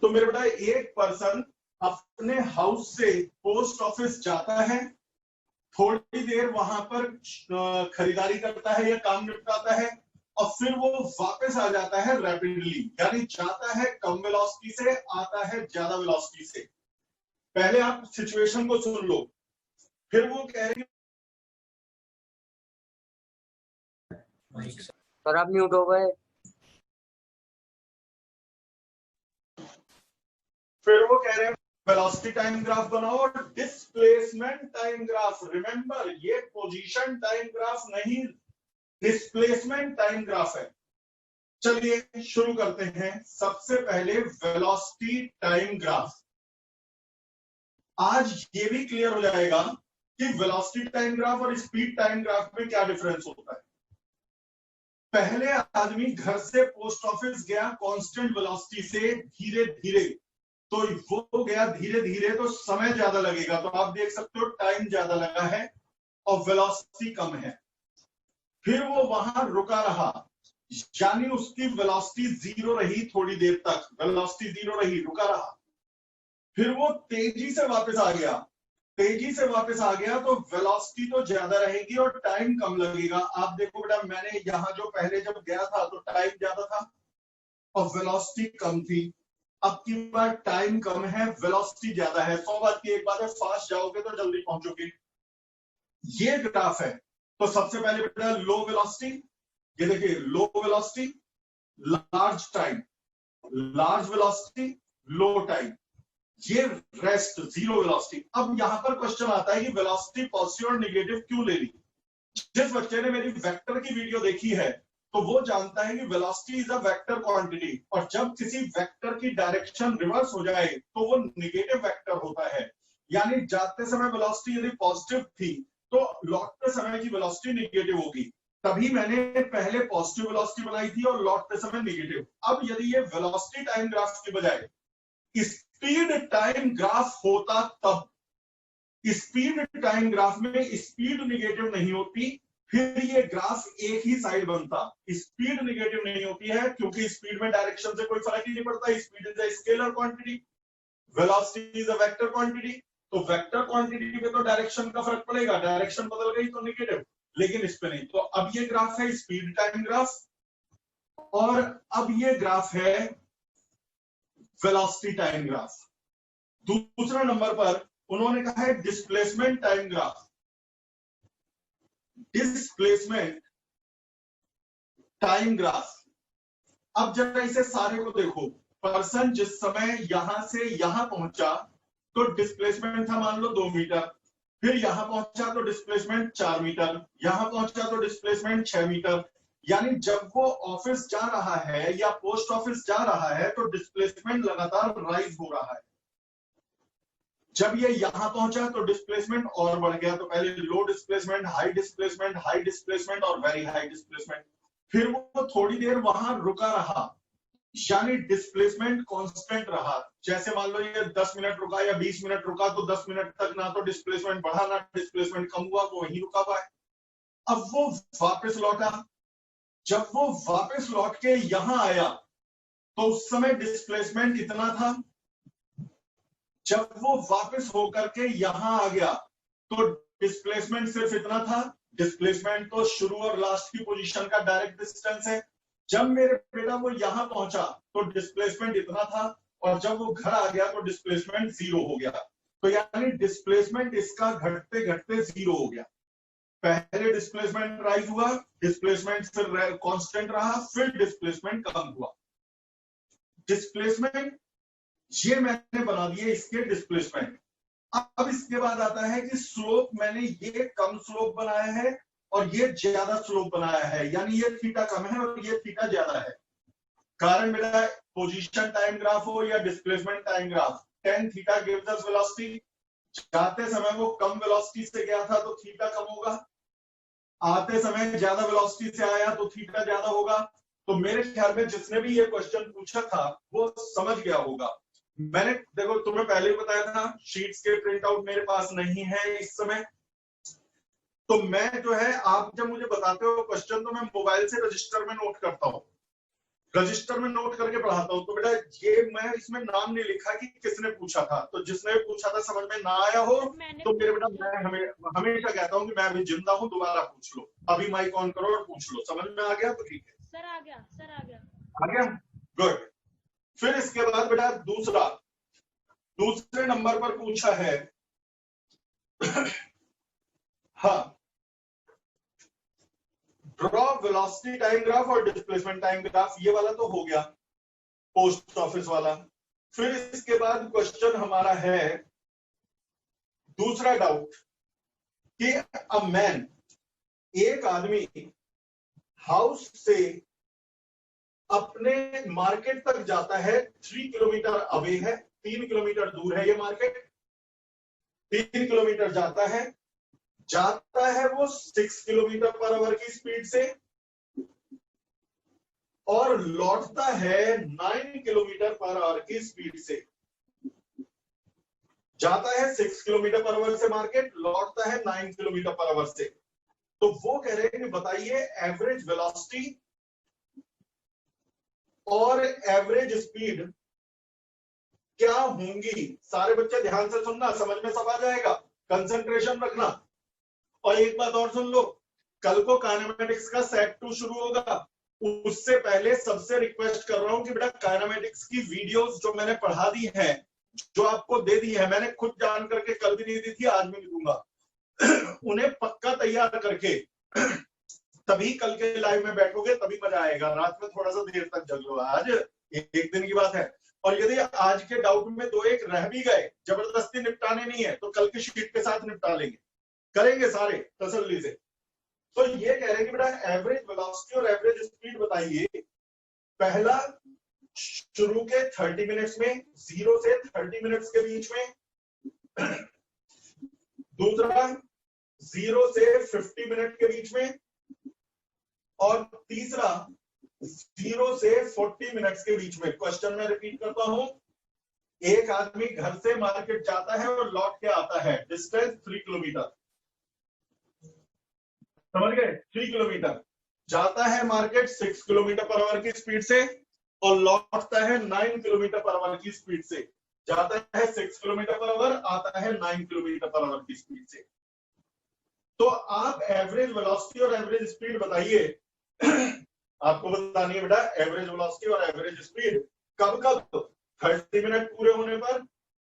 तो मेरे बेटा एक पर्सन अपने हाउस से पोस्ट ऑफिस जाता है, थोड़ी देर वहां पर खरीदारी करता है या काम निपटाता है, और फिर वो वापस आ जाता है रैपिडली, यानी जाता है कम वेलोसिटी से, आता है ज्यादा वेलोसिटी से। पहले आप सिचुएशन को सुन लो, फिर वो कह रहे सर आप म्यूट हो गए। फिर वो कह रहे हैं वेलोसिटी टाइम ग्राफ बनाओ और डिस्प्लेसमेंट टाइम ग्राफ। रिमेंबर, ये पोजीशन टाइम ग्राफ नहीं, डिस्प्लेसमेंट टाइम ग्राफ है। चलिए शुरू करते हैं। सबसे पहले वेलोसिटी टाइम ग्राफ। आज ये भी क्लियर हो जाएगा कि वेलोसिटी टाइम ग्राफ और स्पीड टाइम ग्राफ में क्या डिफरेंस होता है। पहले आदमी घर से पोस्ट ऑफिस गया कांस्टेंट वेलोसिटी से, धीरे धीरे, तो वो गया धीरे धीरे, तो समय ज्यादा लगेगा, तो आप देख सकते हो टाइम ज्यादा लगा है और वेलोसिटी कम है। फिर वो वहां रुका रहा, यानी उसकी वेलोसिटी जीरो रही, थोड़ी देर तक वेलोसिटी जीरो रही, रुका रहा। फिर वो तेजी से वापस आ गया, तेजी से वापस आ गया तो वेलोसिटी तो ज्यादा रहेगी और टाइम कम लगेगा। आप देखो बेटा, मैंने यहाँ जो पहले जब गया था तो टाइम ज्यादा था और वेलोसिटी कम थी। अब की बार टाइम कम है, वेलोसिटी ज्यादा है। 100 बात की एक बात है, फास्ट जाओगे तो जल्दी पहुंचोगे। ये ग्राफ है। तो सबसे पहले बेटा लो वेलोसिटी, ये देखिए low velocity, large time, large velocity, low time, ये रेस्ट, जीरो वेलोसिटी। अब यहां पर क्वेश्चन आता है कि वेलोसिटी पॉजिटिव और नेगेटिव क्यों ले ली। जिस बच्चे ने मेरी वेक्टर की वीडियो देखी है तो वो जानता है कि velocity is a vector quantity, और जब किसी वेक्टर की डायरेक्शन रिवर्स हो जाए तो वो नेगेटिव वेक्टर होता है। यानी जाते समय वेलोसिटी यदि पॉजिटिव थी तो लौटते समय की वेलोसिटी नेगेटिव होगी। तभी मैंने पहले पॉजिटिव वेलोसिटी बनाई थी और लौटते समय नेगेटिव। अब यदि ये वेलोसिटी टाइम ग्राफ की बजाय स्पीड टाइम ग्राफ होता, तब स्पीड टाइम ग्राफ में स्पीड नेगेटिव नहीं होती, फिर ये ग्राफ एक ही साइड बनता। स्पीड नेगेटिव नहीं होती है क्योंकि स्पीड में डायरेक्शन से कोई फर्क ही नहीं पड़ता। Speed is a scalar quantity, velocity is a vector quantity. तो वेक्टर क्वांटिटी पे तो डायरेक्शन का फर्क पड़ेगा, डायरेक्शन बदल गई तो नेगेटिव, लेकिन इस पे नहीं। तो अब ये ग्राफ है स्पीड टाइम ग्राफ, और अब ये ग्राफ है वेलोसिटी टाइम ग्राफ। दूसरा नंबर पर उन्होंने कहा है displacement time graph. Displacement time graph. अब जरा इसे सारे को देखो। पर्सन जिस समय यहां से यहां पहुंचा तो डिस्प्लेसमेंट था मान लो 2 मीटर, फिर यहां पहुंचा तो डिस्प्लेसमेंट 4 मीटर, यहां पहुंचा तो डिस्प्लेसमेंट 6 मीटर। यानी जब वो ऑफिस जा रहा है या पोस्ट ऑफिस जा रहा है तो डिस्प्लेसमेंट लगातार राइज हो रहा है। जब ये यहां पहुंचा तो डिस्प्लेसमेंट और बढ़ गया। तो पहले लो डिस्प्लेसमेंट, हाई डिस्प्लेसमेंट और वेरी हाई डिस्प्लेसमेंट। फिर वो थोड़ी देर वहां रुका रहा, यानी डिस्प्लेसमेंट कांस्टेंट रहा। जैसे मान लो ये 10 मिनट रुका या 20 मिनट रुका तो 10 मिनट तक ना तो डिस्प्लेसमेंट बढ़ा ना डिस्प्लेसमेंट कम हुआ, तो वहीं रुका हुआ है। अब वो वापस लौटा, जब वो वापस लौट के यहां आया तो उस समय डिस्प्लेसमेंट इतना था। जब वो वापस होकर के यहां आ गया तो डिस्प्लेसमेंट सिर्फ इतना था। डिस्प्लेसमेंट तो शुरू और लास्ट की पोजीशन का डायरेक्ट डिस्टेंस है। जब मेरे बेटा वो यहां पहुंचा तो डिस्प्लेसमेंट इतना था, और जब वो घर आ गया तो डिस्प्लेसमेंट जीरो हो गया। तो यानी डिस्प्लेसमेंट इसका घटते घटते जीरो हो गया। पहले डिस्प्लेसमेंट राइज हुआ, डिस्प्लेसमेंट फिर कांस्टेंट रहा, फिर डिस्प्लेसमेंट कम हुआ। डिस्प्लेसमेंट ये मैंने बना दिए इसके डिस्प्लेसमेंट। अब इसके बाद आता है कि स्लोप, मैंने ये कम स्लोप बनाया है और ये ज्यादा स्लोप बनाया है, यानी ये थीटा कम है और ये थीटा ज्यादा है। कारण मेरा पोजीशन टाइम ग्राफ हो या displacement time graph, tan theta gives us velocity. जाते समय वो कम वेलोसिटी से गया था तो थीटा कम होगा, आते समय ज्यादा वेलोसिटी से आया तो थीटा ज्यादा होगा। तो मेरे ख्याल में जिसने भी ये क्वेश्चन पूछा था वो समझ गया होगा। मैंने देखो तुम्हें पहले ही बताया था, शीट्स के प्रिंट आउट मेरे पास नहीं है इस समय। तो मैं जो है, आप जब मुझे बताते हो क्वेश्चन तो मैं मोबाइल से रजिस्टर में नोट करता हूँ। रजिस्टर में नोट करके पढ़ाता हूँ। तो बेटा ये मैं इसमें नाम नहीं लिखा कि किसने पूछा था, तो जिसने पूछा था समझ में ना आया हो तो मेरे बेटा मैं हमेशा कहता हूँ कि मैं अभी जिंदा हूँ, दोबारा पूछ लो, अभी माइक ऑन करो और पूछ लो। समझ में आ गया तो ठीक है। सर आ गया, सर आ गया, आ गया, गुड। फिर इसके बाद बेटा दूसरे नंबर पर पूछा है हाँ, ड्रॉ वेलोसिटी टाइम ग्राफ और डिस्प्लेसमेंट टाइम ग्राफ, ये वाला तो हो गया पोस्ट ऑफिस वाला। फिर इसके बाद क्वेश्चन हमारा है दूसरा डाउट कि अ मैन, एक आदमी हाउस से अपने मार्केट तक जाता है, 3 किलोमीटर अवे है, 3 किलोमीटर दूर है ये मार्केट, 3 किलोमीटर जाता है वो 6 किलोमीटर पर आवर की स्पीड से और लौटता है 9 किलोमीटर पर आवर की स्पीड से। जाता है 6 किलोमीटर पर आवर से मार्केट, लौटता है 9 किलोमीटर पर आवर से। तो वो कह रहे हैं कि बताइए एवरेज वेलोसिटी और एवरेज स्पीड क्या होंगी। सारे बच्चे ध्यान से सुनना, समझ में सब आ जाएगा, कंसंट्रेशन रखना। और एक बात और सुन लो, कल को काइनेमेटिक्स का सेट 2 शुरू होगा, उससे पहले सबसे रिक्वेस्ट कर रहा हूं कि बेटा काइनेमेटिक्स की वीडियोस जो मैंने पढ़ा दी है, जो आपको दे दी है, मैंने खुद जान करके कल भी नहीं दी थी, आज भी नहीं दूंगा, उन्हें पक्का तैयार करके तभी कल के लाइव में बैठोगे, तभी मजा आएगा। रात में थोड़ा सा देर तक जग लो, आज एक दिन की बात है। और यदि आज के डाउट में 2-1 रह भी गए, जबरदस्ती निपटाने नहीं है, तो कल की शीट के साथ निपटा लेंगे, करेंगे सारे तसल्ली से। तो ये कह रहे हैं कि बेटा एवरेज वेलोसिटी और एवरेज स्पीड बताइए। पहला, शुरू के 30 मिनट्स में, 0 से 30 मिनट्स के बीच में। दूसरा, 0 से 50 मिनट के बीच में। और तीसरा, 0 से 40 मिनट्स के बीच में। क्वेश्चन में रिपीट करता हूं, एक आदमी घर से मार्केट जाता है और लौट के आता है, डिस्टेंस 3 किलोमीटर, समझ गए, 3 किलोमीटर। जाता है मार्केट 6 किलोमीटर पर आवर की स्पीड से और लौटता है 9 किलोमीटर पर आवर की स्पीड से। जाता है 6 किलोमीटर पर आवर, आता है 9 किलोमीटर पर आवर की स्पीड से। तो आप एवरेज वेलोसिटी और एवरेज स्पीड बताइए। आपको बतानी है बेटा एवरेज वेलोसिटी और एवरेज स्पीड कब कब, 30 मिनट पूरे होने पर,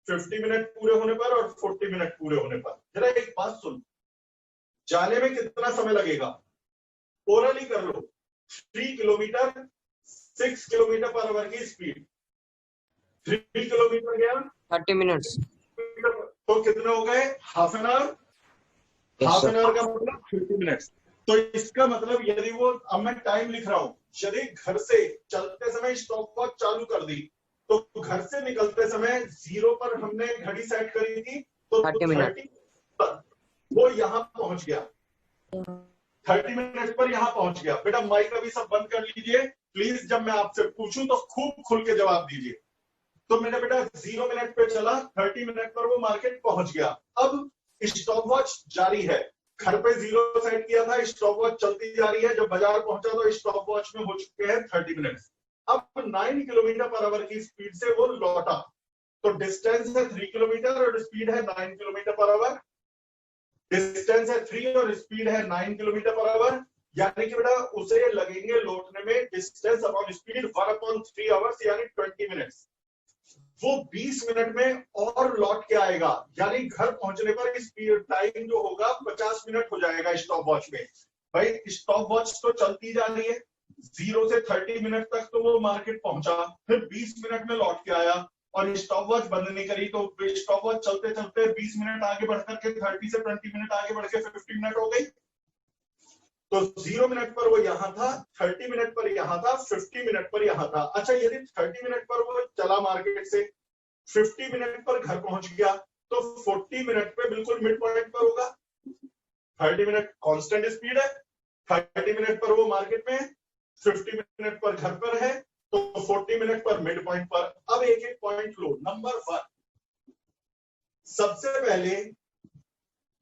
50 मिनट पूरे होने पर और 40 मिनट पूरे होने पर। जरा एक बात सुन, जाने में कितना समय लगेगा, ओरली कर लो। 3 किलोमीटर 6 किलोमीटर पर आवर की स्पीड, 3 किलोमीटर गया 30 मिनट्स, तो कितने हो गए, half an hour. Half an hour का मतलब 50 मिनट्स। तो इसका मतलब यदि वो, अब मैं टाइम लिख रहा हूं, यदि घर से चलते समय स्टॉप वॉच चालू कर दी, तो घर से निकलते समय 0 पर हमने घड़ी सेट करी थी, तो 30 मिनट वो यहां पहुंच गया, 30 मिनट पर यहां पहुंच गया। बेटा माइक अभी सब बंद कर लीजिए प्लीज, जब मैं आपसे पूछूं तो खूब खुल के जवाब दीजिए। तो मेरा बेटा 0 मिनट पे चला, 30 मिनट पर वो मार्केट पहुंच गया। अब स्टॉप वॉच जारी है, घर पे 0 सेट किया था, स्टॉप वॉच चलती जा रही है। जब बाजार पहुंचा तो स्टॉप वॉच में हो चुके हैं 30 मिनट। अब 9 किलोमीटर पर आवर की स्पीड से वो लौटा, तो डिस्टेंस है 3 किलोमीटर और स्पीड है 9 किलोमीटर पर आवर। डिस्टेंस है 3 और स्पीड है 9 किलोमीटर पर आवर, यानी कि बेटा उसे लगेंगे लौटने में डिस्टेंस अपॉन स्पीड 1/3 आवर्स, यानी 20 मिनट्स। वो 20 मिनट में और लौट के आएगा, यानी घर पहुंचने पर स्पीड टाइम जो होगा 50 मिनट हो जाएगा स्टॉप वॉच में। भाई स्टॉप वॉच तो चलती जा रही है, 0 से 30 मिनट तक तो वो मार्केट पहुंचा, फिर 20 मिनट में लौट के आया और स्टॉप वॉच बंद नहीं करी, तो स्टॉप वॉच चलते चलते 20 मिनट आगे बढ़कर के 30 से 20 मिनट आगे बढ़ के 50 मिनट हो गई। तो 0 मिनट पर वो यहां था, 30 मिनट पर यहां था, 50 मिनट पर यहां था। अच्छा यदि 30 मिनट पर वो चला मार्केट से, 50 मिनट पर घर पहुंच गया, तो 40 मिनट पे बिल्कुल मिड पॉइंट पर होगा। 30 मिनट कांस्टेंट स्पीड है, 30 मिनट पर वो मार्केट में है, 50 मिनट पर घर पर है, तो 40 मिनट पर मिड पॉइंट पर। अब एक एक पॉइंट लो। नंबर 1, सबसे पहले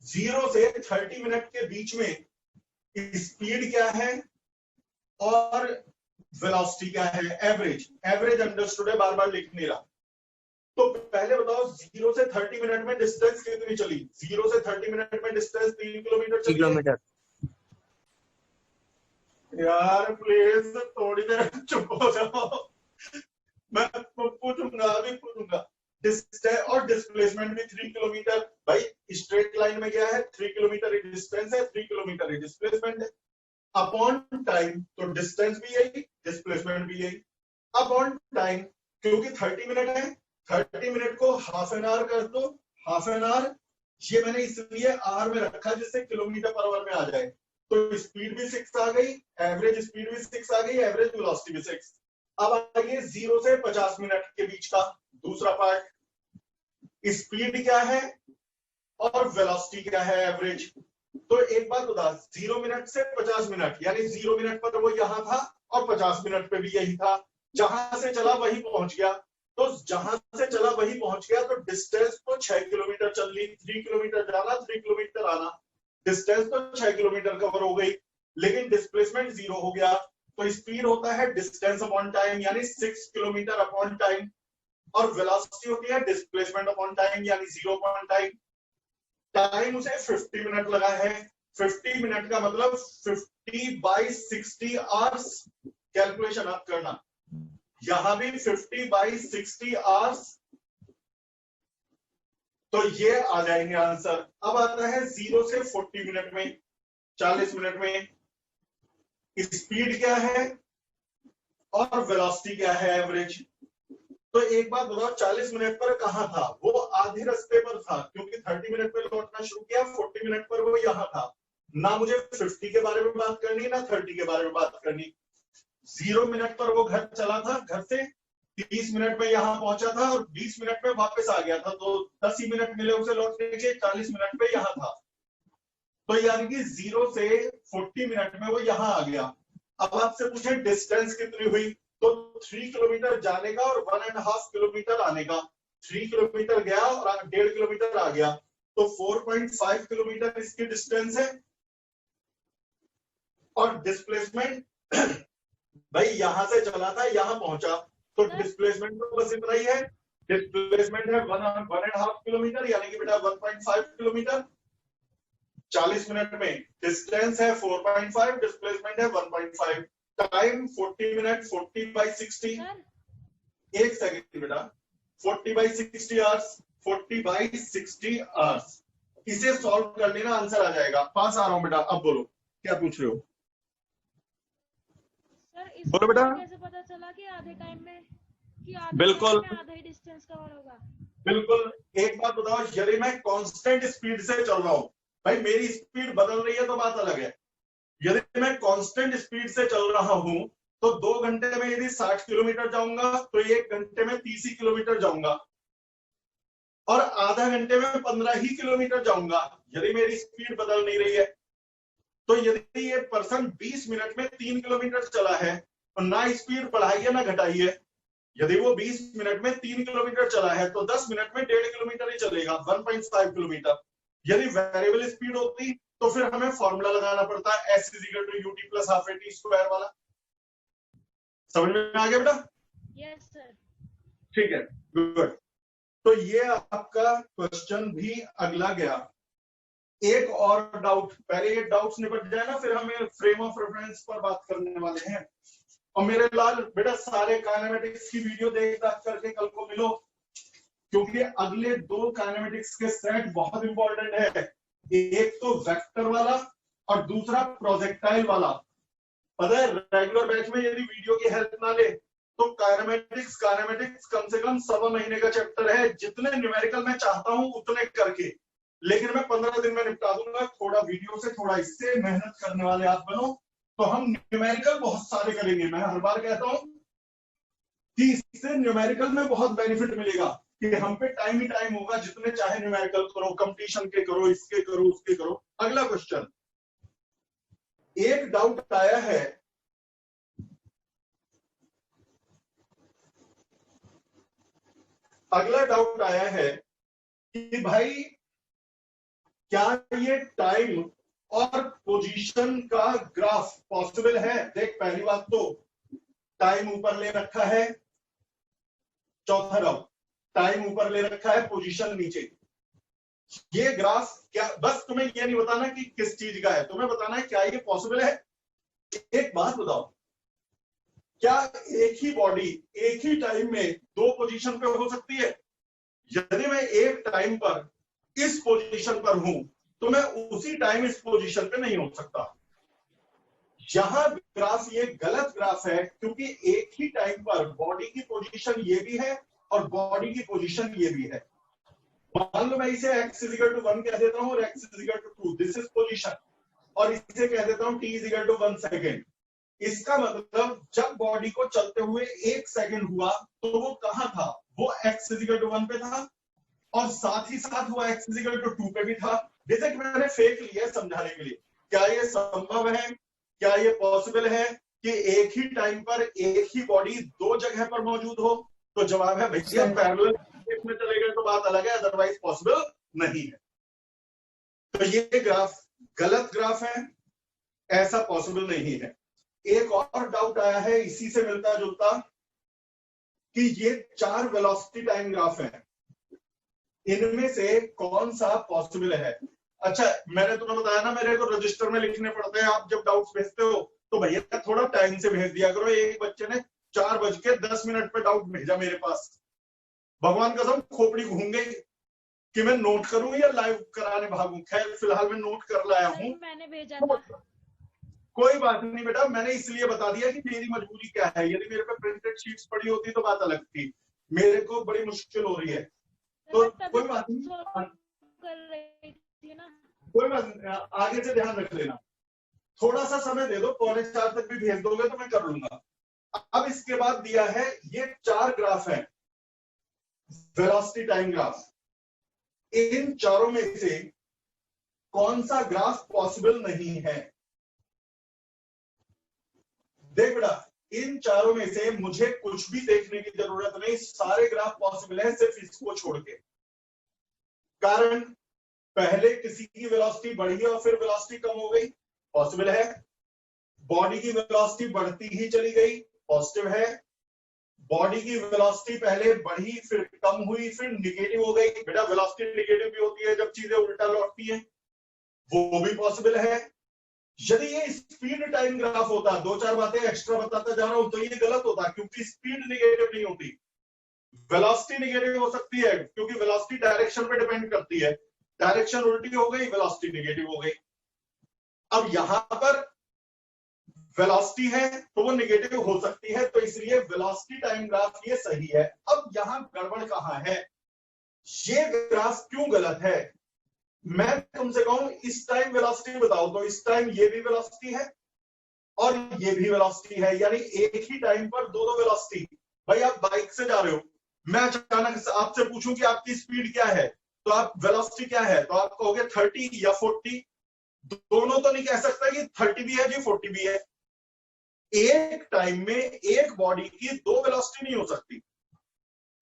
0 से 30 मिनट के बीच में स्पीड क्या है और वेलोसिटी क्या है, एवरेज। एवरेज अंडरस्टूड है, बार बार लिख नहीं रहा। तो पहले बताओ 0 से 30 मिनट में डिस्टेंस कितनी चली? 0 से 30 मिनट में डिस्टेंस 3 किलोमीटर चली। किलोमीटर। यार प्लीज थोड़ी देर चुप हो जाओ, मैं पूछूंगा, अभी पूछूंगा। डिस्टेंस और डिस्प्लेसमेंट भी 3 किलोमीटर। भाई स्ट्रेट लाइन में क्या है, 3 किलोमीटर ही डिस्टेंस है, 3 किलोमीटर ही डिस्प्लेसमेंट है। अपॉन टाइम, तो डिस्टेंस भी यही, डिस्प्लेसमेंट भी यही। अपॉन टाइम, क्योंकि 30 मिनट है, 30 मिनट को हाफ एन आवर कर दो। हाफ एन आवर ये मैंने इसलिए आर में रखा जिससे किलोमीटर पर आवर में आ जाए। तो स्पीड भी 6 आ गई, एवरेज स्पीड भी 6 आ गई, एवरेज वेलोसिटी भी 6। अब आइए 0 से 50 मिनट के बीच का दूसरा पार्ट। स्पीड क्या है और वेलोसिटी क्या है, एवरेज। तो एक बात बता, 0 मिनट से 50 मिनट, यानी 0 मिनट पर वो यहां था और 50 मिनट पे भी यही था। जहां से चला वही पहुंच गया। तो जहां से चला वही पहुंच गया, तो डिस्टेंस तो 6 किलोमीटर चल ली। 3 किलोमीटर जाना, 3 किलोमीटर आना, डिस्टेंस तो 6 किलोमीटर कवर हो गई, लेकिन डिस्प्लेसमेंट 0 हो गया। तो स्पीड होता है डिस्टेंस अपॉन टाइम, यानी 6 किलोमीटर अपॉन टाइम। और वेलोसिटी होती है डिस्प्लेसमेंट अपॉन टाइम, यानी 0 अपॉन टाइम। टाइम उसे 50 मिनट लगा है। 50 मिनट का मतलब 50/60 आवर्स। कैलकुलेशन आप करना, यहां भी 50/60 आवर्स, तो ये आ जाएंगे आंसर। अब आता है 0 से 40 मिनट में, 40 मिनट में स्पीड क्या है और वेलोसिटी क्या है, एवरेज। तो एक बात बताओ, 40 मिनट पर कहां था? वो आधे रास्ते पर था, क्योंकि 30 मिनट में लौटना शुरू किया, 40 मिनट पर वो यहां था। ना मुझे 50 के बारे में बात करनी, ना 30 के बारे में बात करनी। 0 मिनट पर वो घर चला था, घर से 30 मिनट में यहां पहुंचा था और 20 मिनट में वापस आ गया था। तो 10 ही मिनट मिले उसे लौटने के, 40 मिनट में यहां था। तो यानी कि 0 से 40 मिनट में वो यहां आ गया। अब आपसे पूछे डिस्टेंस कितनी हुई, तो 3 किलोमीटर जाने का और 1.5 किलोमीटर आने का। 3 किलोमीटर गया और 1.5 किलोमीटर आ गया, तो 4.5 किलोमीटर इसकी डिस्टेंस है। और डिस्प्लेसमेंट भाई यहां से चला था, यहां पहुंचा, तो डिस्प्लेसमेंट तो बस इतना ही है। डिस्प्लेसमेंट है 1.5 किलोमीटर, यानी कि बेटा 1.5 किलोमीटर। 40 मिनट में डिस्टेंस है 4.5, डिस्प्लेसमेंट है 1.5। Time 40 minute, 40/60। एक सेकेंड बेटा, 40/60 आवर्स, 40/60 आवर्स। इसे सॉल्व कर लेना, आंसर आ जाएगा। पास आ रहा हूं बेटा, अब बोलो क्या पूछ रहे हो। सर बोलो बेटा। कैसे पता चला कि आधे टाइम में, कि आधे बिल्कुल टाइम में आधा ही डिस्टेंस कवर होगा? बिल्कुल। एक बात बताओ, यदि मैं कांस्टेंट स्पीड से चल रहा हूं, भाई मेरी स्पीड बदल रही है तो बात अलग है। यदि मैं कांस्टेंट स्पीड से चल रहा हूं, तो 2 घंटे में यदि 60 किलोमीटर जाऊंगा, तो 1 घंटे में 30 ही किलोमीटर जाऊंगा, और आधा घंटे में 15 ही किलोमीटर जाऊंगा, यदि मेरी स्पीड बदल नहीं रही है। तो यदि ये पर्सन 20 मिनट में 3 किलोमीटर चला है, तो ना स्पीड बढ़ाई है ना घटाई है। यदि वो 20 मिनट में 3 किलोमीटर चला है, तो 10 मिनट में 1.5 किलोमीटर ही चलेगा, 1.5 किलोमीटर। यदि वेरिएबल स्पीड होती तो फिर हमें फॉर्मूला लगाना पड़ता है, S = UT + ½ AT² वाला। समझ में आ गया बेटा? Yes sir. ठीक है, गुड। तो ये आपका क्वेश्चन भी अगला गया। एक और डाउट, पहले ये डाउट्स निपट जाए ना, फिर हमें फ्रेम ऑफ रेफरेंस पर बात करने वाले हैं। और मेरे लाल बेटा, सारे काइनेमेटिक्स की वीडियो देख करके कल को मिलो, क्योंकि अगले 2 काइनेमेटिक्स के सेट बहुत इंपॉर्टेंट है। एक तो वेक्टर वाला और दूसरा प्रोजेक्टाइल वाला। पता है, रेगुलर बैच में यदि वीडियो की हेल्प ना ले तो काइनेमेटिक्स कम से कम 1.25 महीने का चैप्टर है। जितने न्यूमेरिकल मैं चाहता हूं उतने करके, लेकिन मैं 15 दिन में निपटा दूंगा। थोड़ा वीडियो से, थोड़ा इससे मेहनत करने वाले आप बनो, तो हम न्यूमेरिकल बहुत सारे करेंगे। मैं हर बार कहता हूं कि इससे न्यूमेरिकल में बहुत बेनिफिट मिलेगा, कि हम पे टाइम ही टाइम होगा। जितने चाहे न्यूमेरिकल करो, कंपटीशन के करो, इसके करो, उसके करो। अगला क्वेश्चन, एक डाउट आया है, अगला डाउट आया है कि भाई क्या ये टाइम और पोजीशन का ग्राफ पॉसिबल है? देख, पहली बात तो टाइम ऊपर ले रखा है, चौथा डाउट, टाइम ऊपर ले रखा है, पोजीशन नीचे। ये ग्राफ क्या, बस तुम्हें ये नहीं बताना कि किस चीज का है, तुम्हें बताना है क्या ये पॉसिबल है। एक बात बताओ, क्या एक ही बॉडी एक ही टाइम में दो पोजीशन पे हो सकती है? यदि मैं एक टाइम पर इस पोजीशन पर हूं तो मैं उसी टाइम इस पोजीशन पे नहीं हो सकता। यहां ग्राफ ये गलत ग्राफ है, क्योंकि एक ही टाइम पर बॉडी की पोजीशन ये भी है और बॉडी की पोजीशन ये भी है। मान लो मैं इसे x = 1 कह देता हूं और x = 2, दिस इज पोजीशन, और इसे कह देता हूं t = 1 सेकेंड। इसका मतलब जब बॉडी को चलते हुए 1 सेकंड हुआ तो वो कहां था? वो x = 1 पे था, और साथ ही साथ वो x = 2 पे भी था। जैसे कि मैंने फेक लिया समझाने के लिए। क्या ये संभव है, क्या ये पॉसिबल है कि एक ही टाइम पर एक ही बॉडी दो जगह पर मौजूद हो? तो जवाब है भैया पैरेलल में चले गए तो बात अलग है, अदरवाइज पॉसिबल नहीं है। तो ये ग्राफ गलत ग्राफ है, ऐसा पॉसिबल नहीं है। एक और डाउट आया है इसी से मिलता जुलता कि ये 4 वेलोसिटी टाइम ग्राफ हैं, इनमें से कौन सा पॉसिबल है? अच्छा, मैंने तुम्हें बताया ना मेरे को रजिस्टर में लिखने पड़ते हैं। आप जब डाउट्स भेजते हो तो भैया थोड़ा टाइम से भेज दिया करो। एक बच्चे ने 4:10 पे डाउट भेजा मेरे पास, भगवान कसम खोपड़ी घूम गई कि मैं नोट करूं या लाइव कराने भागूं। खैर फिलहाल मैं नोट कर लाया हूं। मैंने भेजा था। कोई बात नहीं बेटा, मैंने इसलिए बता दिया कि मेरी मजबूरी क्या है। यदि मेरे पे प्रिंटेड शीट्स पड़ी होती तो बात अलग थी। मेरे को बड़ी मुश्किल हो रही है, तो कोई बात नहीं, कर रही थी ना, कोई बात नहीं, आगे से ध्यान रख लेना। थोड़ा सा समय दे दो, 3:45 तक भी भेज दोगे तो मैं कर लूंगा। अब इसके बाद दिया है ये 4 ग्राफ है, वेलोसिटी टाइम ग्राफ। इन चारों में से कौन सा ग्राफ पॉसिबल नहीं है? देख बेटा, इन चारों में से मुझे कुछ भी देखने की जरूरत नहीं, सारे ग्राफ पॉसिबल है सिर्फ इसको छोड़ के। कारण पहले किसी की वेलोसिटी बढ़ी और फिर वेलोसिटी कम हो गई, पॉसिबल है। बॉडी की वेलोसिटी बढ़ती ही चली गई, पॉजिटिव है। बॉडी की वेलोसिटी पहले बढ़ी फिर कम हुई फिर निगेटिव हो गई। बेटा वेलोसिटी निगेटिव भी होती है जब चीजें उल्टा लौटती हैं, वो भी पॉसिबल है। यदि ये स्पीड टाइम ग्राफ होता, 2-4 बातें एक्स्ट्रा बताता जा रहा हूं, तो ये गलत होता, क्योंकि स्पीड निगेटिव नहीं होती। वेलोसिटी निगेटिव हो सकती है क्योंकि वेलोसिटी डायरेक्शन पे डिपेंड करती है। डायरेक्शन उल्टी हो गई, वेलोसिटी निगेटिव हो गई। अब यहां पर वेलोसिटी है तो वो निगेटिव हो सकती है, तो इसलिए वेलोसिटी टाइम ग्राफ ये सही है। अब यहां गड़बड़ कहां है? ये ग्राफ क्यों गलत है? मैं तुमसे कहूं इस टाइम वेलोसिटी बताओ, तो इस टाइम ये भी वेलोसिटी है और ये भी वेलोसिटी है, यानी एक ही टाइम पर दो वेलोसिटी। भाई आप बाइक से जा रहे हो, मैं अचानक से आपसे पूछूं कि आपकी स्पीड क्या है, तो आप वेलोसिटी क्या है, तो आप कहोगे 30 या 40। दोनों तो नहीं कह सकता कि 30 भी है जी 40 भी है। एक टाइम में एक बॉडी की दो वेलोसिटी नहीं हो सकती।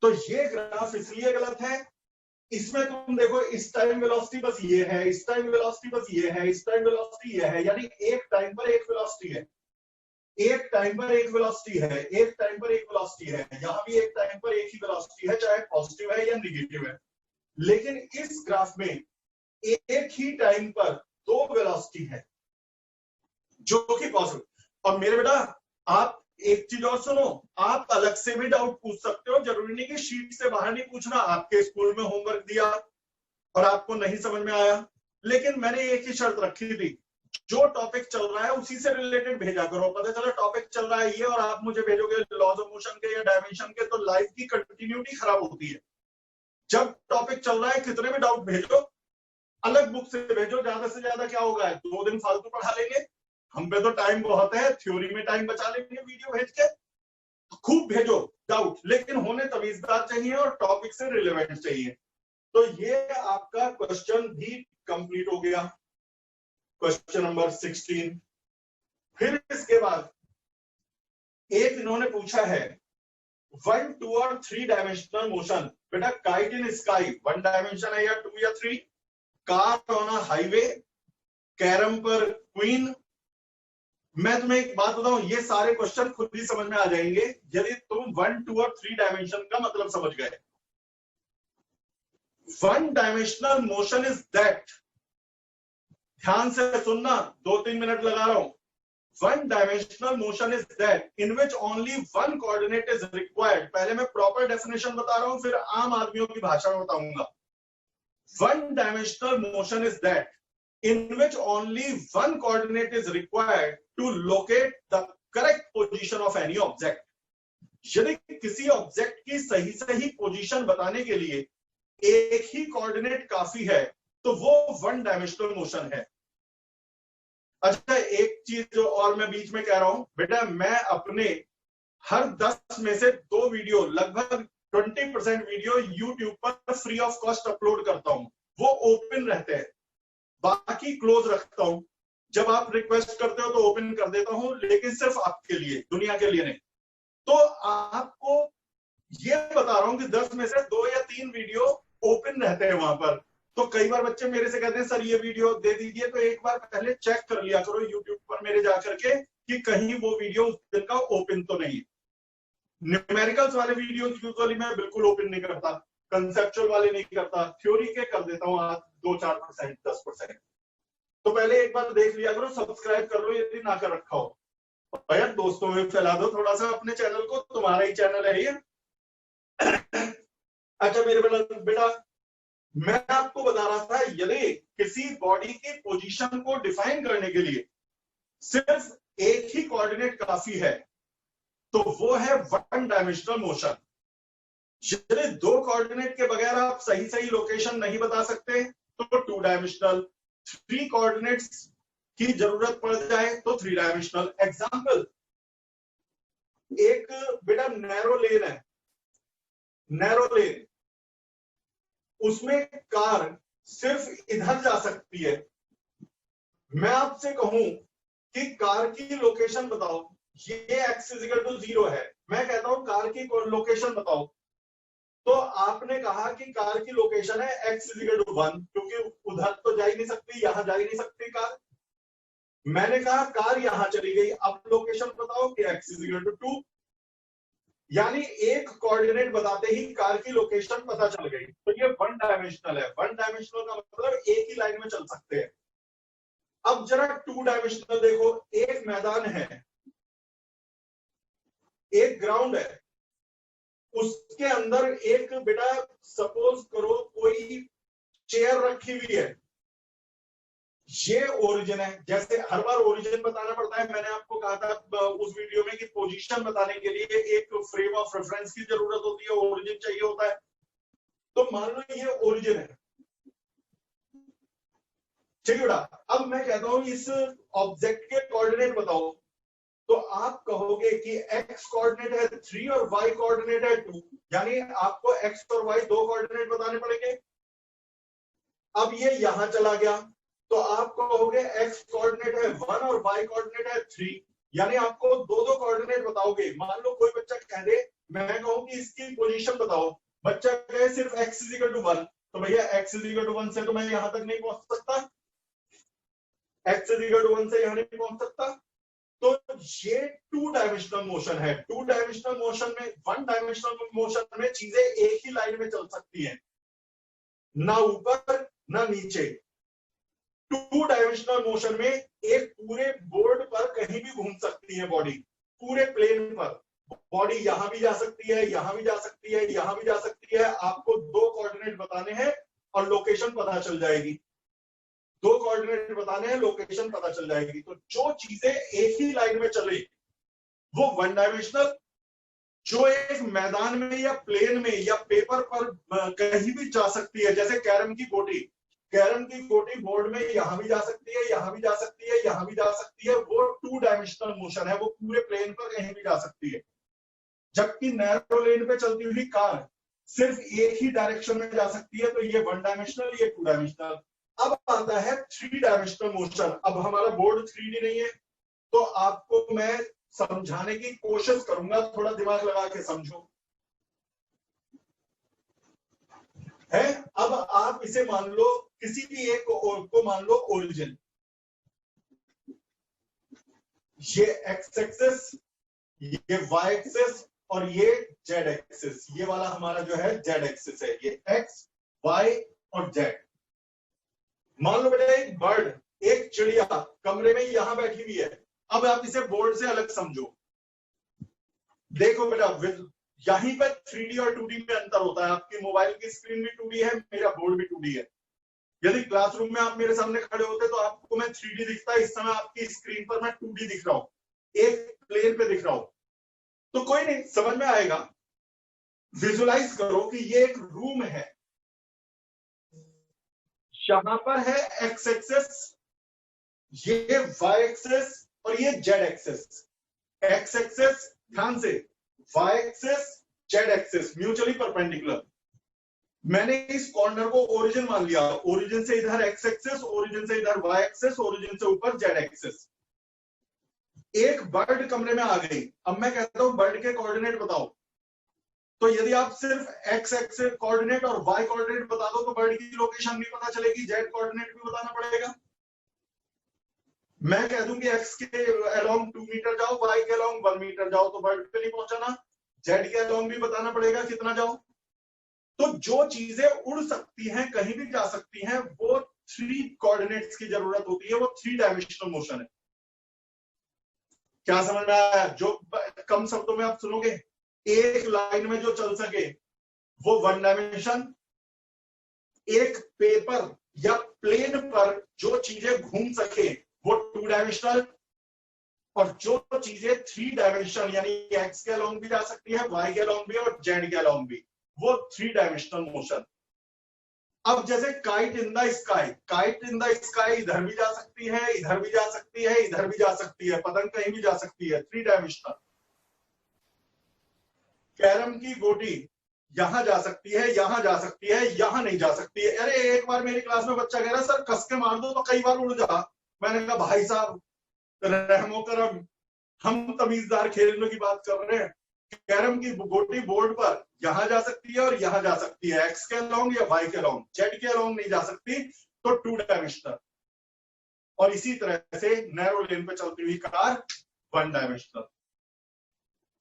तो ये ग्राफ इसलिए गलत है। इसमें तुम देखो, इस टाइम वेलोसिटी बस ये है, इस टाइम वेलोसिटी बस ये है, इस टाइम वेलोसिटी ये है, यानी एक टाइम पर एक वेलोसिटी है, एक टाइम पर एक वेलोसिटी है, एक टाइम पर एक वेलोसिटी है। यहां भी एक टाइम पर एक ही वेलोसिटी है, चाहे पॉजिटिव है या निगेटिव है। लेकिन इस ग्राफ में एक ही टाइम पर दो वेलोसिटी है, जो कि पॉसिबल। और मेरे बेटा आप एक चीज और सुनो, आप अलग से भी डाउट पूछ सकते हो, जरूरी नहीं कि शीट से बाहर नहीं पूछना। आपके स्कूल में होमवर्क दिया और आपको नहीं समझ में आया, लेकिन मैंने एक ही शर्त रखी थी, जो टॉपिक चल रहा है उसी से रिलेटेड भेजा करो। पता चला टॉपिक चल रहा है ये और आप मुझे भेजोगे लॉज ऑफ मोशन के या डायमेंशन के, तो लाइफ की कंटिन्यूटी खराब होती है। जब टॉपिक चल रहा है कितने भी डाउट भेजो, अलग बुक से भेजो, ज्यादा से ज्यादा क्या होगा, 2 दिन फालतू पढ़ा लेंगे। हम पे तो टाइम बहुत है, थ्योरी में टाइम बचा लेंगे वीडियो भेज के। खूब भेजो डाउट, लेकिन होने तमीजदार चाहिए और टॉपिक से रिलेवेंट चाहिए। तो ये आपका क्वेश्चन भी कंप्लीट हो गया, क्वेश्चन नंबर 16। फिर इसके बाद एक इन्होंने पूछा है 1, 2 और 3 डायमेंशनल मोशन। बेटा काइट इन स्काई 1 डायमेंशन है या 2 या 3? Car on a highway, carrom पर क्वीन, मैं तुम्हें एक बात बताऊं, ये सारे क्वेश्चन खुद ही समझ में आ जाएंगे यदि तुम 1, 2 और 3 डायमेंशन का मतलब समझ गए। 1 डायमेंशनल मोशन इज दैट, ध्यान से सुनना, 2-3 मिनट लगा रहा हूं। 1 dimensional motion is that in which only 1 coordinate is required. पहले मैं प्रॉपर डेफिनेशन बता रहा हूं, फिर आम आदमियों की भाषा में बताऊंगा। 1 dimensional motion is that in which only one coordinate is required to locate the correct position of any object। यदि किसी ऑब्जेक्ट की सही सही पोजीशन बताने के लिए एक ही कोऑर्डिनेट काफी है तो वो 1 डायमेंशनल मोशन है। अच्छा, एक चीज जो और मैं बीच में कह रहा हूं बेटा, मैं अपने हर 10 में से 2 वीडियो, लगभग 20% वीडियो यूट्यूब पर फ्री ऑफ कॉस्ट अपलोड करता हूं। वो ओपन रहते हैं, बाकी क्लोज रखता हूं। जब आप रिक्वेस्ट करते हो तो ओपन कर देता हूं, लेकिन सिर्फ आपके लिए, दुनिया के लिए नहीं। तो आपको ये बता रहा हूं कि 10 में से 2 या 3 वीडियो ओपन रहते हैं वहां पर। तो कई बार बच्चे मेरे से कहते हैं सर ये वीडियो दे दीजिए, तो एक बार पहले चेक कर लिया करो यूट्यूब पर मेरे जाकर के कि कहीं वो वीडियो उस दिन का ओपन तो नहीं है। न्यूमेरिकल्स वाले वीडियो यूजुअली मैं बिल्कुल ओपन नहीं करता, कंसेप्चुअल वाले नहीं करता, थ्योरी के कर देता हूँ 2-4%, 10%। तो पहले एक बार देख लिया करो, सब्सक्राइब कर लो यदि ना कर रखा हो, भैया दोस्तों में फैला दो थोड़ा सा अपने चैनल को, तुम्हारा ही चैनल है ये। अच्छा मेरे बेटा, मैं आपको बता रहा था यदि किसी बॉडी की पोजीशन को डिफाइन करने के लिए सिर्फ एक ही कोऑर्डिनेट काफी है तो वो है 1 डायमेंशनल मोशन। यदि 2 कोऑर्डिनेट के बगैर आप सही सही लोकेशन नहीं बता सकते तो 2 डायमेंशनल, 3 कोऑर्डिनेट्स की जरूरत पड़ जाए तो 3 डायमेंशनल। एग्जांपल, एक बेटा नैरो लेन है, नैरो लेन, उसमें कार सिर्फ इधर जा सकती है। मैं आपसे कहूं कि कार की लोकेशन बताओ, ये x = 0 है, मैं कहता हूं कार की लोकेशन बताओ, तो आपने कहा कि कार की लोकेशन है x = 1, क्योंकि उधर तो जा ही नहीं सकती, यहां जा ही नहीं सकती कार। मैंने कहा कार यहां चली गई, अब लोकेशन बताओ कि x = 2, यानी एक कोऑर्डिनेट बताते ही कार की लोकेशन पता चल गई। तो ये 1 डायमेंशनल है। 1 डायमेंशनल का मतलब एक ही लाइन में चल सकते हैं। अब जरा 2 डायमेंशनल देखो, एक मैदान है, एक ग्राउंड है, उसके अंदर एक बेटा सपोज करो कोई चेयर रखी हुई है, ये ओरिजिन है। जैसे हर बार ओरिजिन बताना पड़ता है, मैंने आपको कहा था उस वीडियो में कि पोजीशन बताने के लिए एक फ्रेम ऑफ रेफरेंस की जरूरत होती है, ओरिजिन चाहिए होता है। तो मान लो ये ओरिजिन है, ठीक है बेटा। अब मैं कहता हूं इस ऑब्जेक्ट के कोऑर्डिनेट बताओ, तो आप कहोगे कि x कोऑर्डिनेट है 3 और y कोऑर्डिनेट है 2, यानी आपको x और y 2 कोऑर्डिनेट बताने पड़ेंगे। अब ये यहां चला गया तो आप कहोगे x कोऑर्डिनेट है 1 और y कोऑर्डिनेट है 3, यानी आपको 2 कोऑर्डिनेट बताओगे। मान लो कोई बच्चा कह दे, मैं कहूं कि इसकी पोजीशन बताओ, बच्चा कहे सिर्फ x = 1, तो भैया x = 1 से तो मैं यहां तक नहीं पहुंच सकता, x = 1 से यहां नहीं पहुंच सकता। तो ये 2 डायमेंशनल मोशन है। 2 डायमेंशनल मोशन में, 1 डायमेंशनल मोशन में चीजें एक ही लाइन में चल सकती हैं, ना ऊपर ना नीचे। 2 डायमेंशनल मोशन में एक पूरे बोर्ड पर कहीं भी घूम सकती है बॉडी, पूरे प्लेन पर बॉडी यहां भी जा सकती है, यहां भी जा सकती है, यहां भी जा सकती है। आपको 2 कोऑर्डिनेट बताने हैं और लोकेशन पता चल जाएगी। 2 कोऑर्डिनेट बताने हैं, लोकेशन पता चल जाएगी। तो जो चीजें एक ही लाइन में चले वो 1 डायमेंशनल। जो एक मैदान में या प्लेन में या पेपर पर कहीं भी जा सकती है, जैसे कैरम की गोटी, कैरम की गोटी बोर्ड में यहां भी जा सकती है, यहां भी जा सकती है, यहां भी जा सकती है, वो 2 डायमेंशनल मोशन है, वो पूरे प्लेन पर कहीं भी जा सकती है। जबकि नैरो लेन पे चलती हुई कार सिर्फ एक ही डायरेक्शन में जा सकती है, तो ये 1 डायमेंशनल, ये 2 डायमेंशनल। अब आता है 3 डायमेंशनल मोशन। अब हमारा बोर्ड 3D नहीं है, तो आपको मैं समझाने की कोशिश करूंगा, थोड़ा दिमाग लगा के समझो। है, अब आप इसे मान लो, किसी भी एक को मान लो ओरिजिन, ये एक्स एक्सिस, ये वाई एक्सिस और ये जेड एक्सिस, ये वाला हमारा जो है जेड एक्सिस है, ये एक्स वाई और जेड। मान लो बेटा एक बर्ड, एक चिड़िया कमरे में यहां बैठी हुई है। अब आप इसे बोर्ड से अलग समझो। देखो बेटा यहीं पर 3D और 2D में अंतर होता है। आपकी मोबाइल की स्क्रीन भी 2D है, मेरा बोर्ड भी 2D है। यदि क्लासरूम में आप मेरे सामने खड़े होते तो आपको मैं 3D दिखता है, इस समय आपकी स्क्रीन पर मैं 2D दिख रहा हूं, एक प्लेन पे दिख रहा हूं। तो कोई नहीं, समझ में आएगा। विजुलाइज करो कि ये एक रूम है, यहां पर है एक्स एक्सेस, ये वाई एक्सेस और ये जेड एक्सेस। एक्स एक्सेस ध्यान से, Y axis Z axis mutually perpendicular. मैंने इस कॉर्नर को ओरिजिन मान लिया, ओरिजिन से इधर एक्स एक्सेस, ओरिजिन से इधर वाई एक्सेस, ओरिजिन से ऊपर जेड एक्सेस। एक बर्ड कमरे में आ गई, अब मैं कहता हूं बर्ड के कोऑर्डिनेट बताओ। तो यदि आप सिर्फ एक्स एक्सेस कोऑर्डिनेट और वाई कोऑर्डिनेट बता दो तो बर्ड की लोकेशन नहीं पता चलेगी, जेड कोऑर्डिनेट भी बताना पड़ेगा। मैं कह दूं कि एक्स के अलोंग 2 मीटर जाओ, वाई के अलोंग 1 मीटर जाओ, तो बर्ड पे नहीं पहुंचाना। जेड के अलोंग भी बताना पड़ेगा कितना जाओ। तो जो चीजें उड़ सकती हैं, कहीं भी जा सकती हैं, वो 3 कोऑर्डिनेट्स की जरूरत होती है, वो 3 डायमेंशनल मोशन है। क्या समझ में आया? जो कम शब्दों में आप सुनोगे, एक लाइन में जो चल सके वो 1 डायमेंशन, एक पेपर या प्लेन पर जो चीजें घूम सके वो 2 डायमेंशनल, और जो चीजें 3 डायमेंशन यानी एक्स के अलोंग भी जा सकती है, वाई के अलोंग भी और जेड के अलोंग भी, वो 3 डायमेंशनल मोशन। अब जैसे kite in the sky, kite in the sky इधर भी जा सकती है, इधर भी जा सकती है, इधर भी जा सकती है, पतंग कहीं भी जा सकती है, 3 डायमेंशनल। कैरम की गोटी यहां जा सकती है, यहां जा सकती है, यहां नहीं जा सकती है। अरे एक बार मेरी क्लास में बच्चा कह रहा सर कस के मार दो तो कई बार उड़ जा। मैंने कहा भाई साहब रहमो करम, हम तमीजदार खेलने की बात कर रहे हैं। कैरम की गोटी बोर्ड पर यहां जा सकती है और यहां जा सकती है, एक्स के अलोंग या वाई के अलोंग, जेड के अलोंग नहीं जा सकती, तो 2 डायमेंशनल। और इसी तरह से नैरो लेन पे चलती हुई कार 1 डायमेंशनल।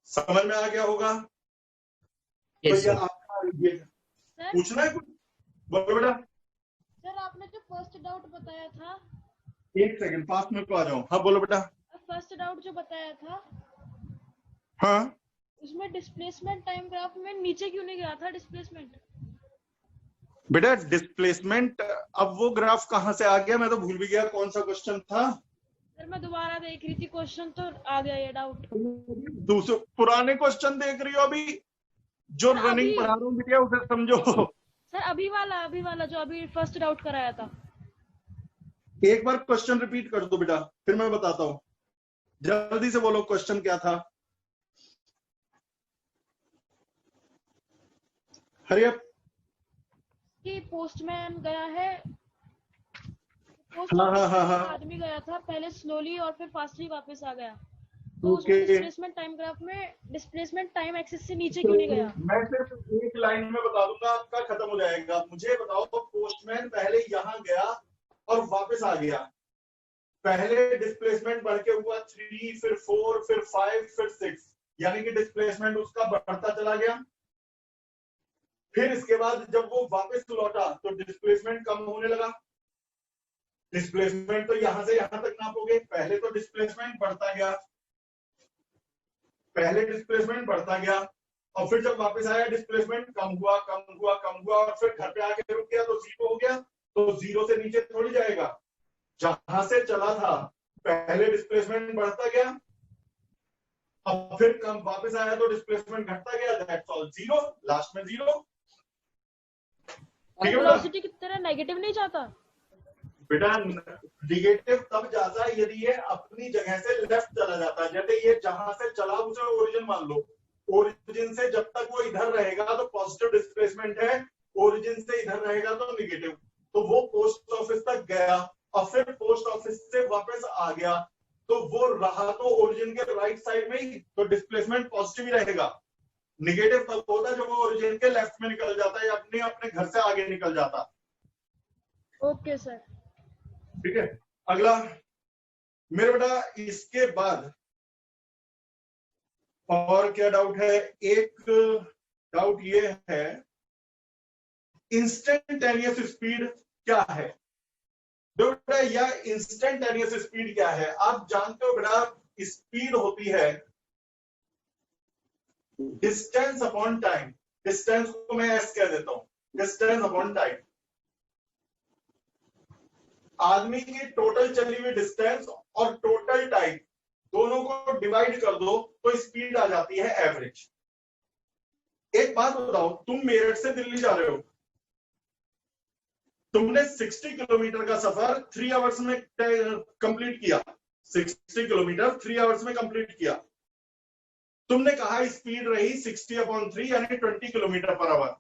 समझ में आ गया होगा? तो ये आपका पूछना है कुछ? बोलो बेटा। सर आपने जो फर्स्ट डाउट बताया था, एक सेकंड पास में को आ जाओ। हाँ बोलो बेटा। फर्स्ट डाउट जो बताया था, हाँ उसमें डिस्प्लेसमेंट टाइम ग्राफ में नीचे क्यों नहीं गया था डिस्प्लेसमेंट? बेटा डिस्प्लेसमेंट, अब वो ग्राफ कहां से आ गया, मैं तो भूल भी गया कौन सा क्वेश्चन था। सर मैं दोबारा देख रही थी क्वेश्चन तो आ गया ये डाउट। दूसरे पुराने क्वेश्चन देख रही हो अभी? जो रनिंग पढ़ा रहा हूँ बेटा उसे समझो। सर अभी वाला जो अभी फर्स्ट डाउट कराया था। एक बार क्वेश्चन रिपीट कर दो बेटा, फिर मैं बताता हूँ। जल्दी से बोलो क्वेश्चन क्या था। Hurry up. कि पोस्टमैन गया है, हाँ। आदमी गया था, पहले स्लोली और फिर फास्टली वापस आ गया, तो उसके डिस्प्लेसमेंट टाइम ग्राफ में डिस्प्लेसमेंट टाइम एक्सिस से नीचे क्यों नहीं गया? मैं सिर्फ एक लाइन में बता दूंगा, आपका खत्म हो जाएगा। मुझे बताओ तो पोस्टमैन पहले यहां गया और वापस आ गया, पहले डिस्प्लेसमेंट बढ़ के हुआ 3, फिर 4, फिर 5, फिर 6, यानी कि डिस्प्लेसमेंट उसका बढ़ता चला गया। फिर इसके बाद जब वो वापस लौटा तो डिस्प्लेसमेंट कम होने लगा। डिस्प्लेसमेंट तो यहां से यहां तक नापोगे, पहले तो डिस्प्लेसमेंट बढ़ता गया, पहले डिस्प्लेसमेंट बढ़ता गया, और फिर जब वापस आया डिस्प्लेसमेंट कम हुआ कम हुआ कम हुआ, और फिर घर पे आके रुक गया तो 0 हो गया। तो 0 से नीचे थोड़ी जाएगा, जहां से चला था पहले डिस्प्लेसमेंट बढ़ता गया, अब फिर कम वापस आया तो डिस्प्लेसमेंट घटता गया, दैट्स ऑल, 0, लास्ट में 0। वेलोसिटी की तरह नेगेटिव नहीं जाता बेटा? निगेटिव तब जाता है यदि ये अपनी जगह से लेफ्ट चला जाता है। जैसे ये जहां से चला उसे ओरिजिन मान लो, ओरिजिन से जब तक वो इधर रहेगा तो पॉजिटिव डिस्प्लेसमेंट है, ओरिजिन से इधर रहेगा तो निगेटिव। तो वो पोस्ट ऑफिस तक गया और फिर पोस्ट ऑफिस से वापस आ गया, तो वो रहा तो ओरिजिन के राइट साइड में ही, तो डिस्प्लेसमेंट पॉजिटिव ही रहेगा। निगेटिव तब होता है जब वो ओरिजिन के लेफ्ट में निकल जाता है या अपने घर से आगे निकल जाता। Okay sir. ठीक है, अगला मेरे बेटा इसके बाद और क्या डाउट है? एक डाउट ये है, इंस्टेंटेनियस स्पीड क्या है बेटा? या इंस्टेंटेनियस स्पीड क्या है? आप जानते हो बेटा, स्पीड होती है डिस्टेंस अपॉन टाइम। डिस्टेंस को मैं एस कह देता हूं, डिस्टेंस अपॉन टाइम। आदमी की टोटल चली हुई डिस्टेंस और टोटल टाइम दोनों को डिवाइड कर दो तो स्पीड आ जाती है एवरेज। एक बात बताओ, तुम मेरठ से दिल्ली जा रहे हो, तुमने 60 किलोमीटर का सफर 3 आवर्स में कंप्लीट किया। 60 किलोमीटर 3 आवर्स में कंप्लीट किया। तुमने कहा स्पीड रही 60/3 यानी 20 किलोमीटर पर आवर।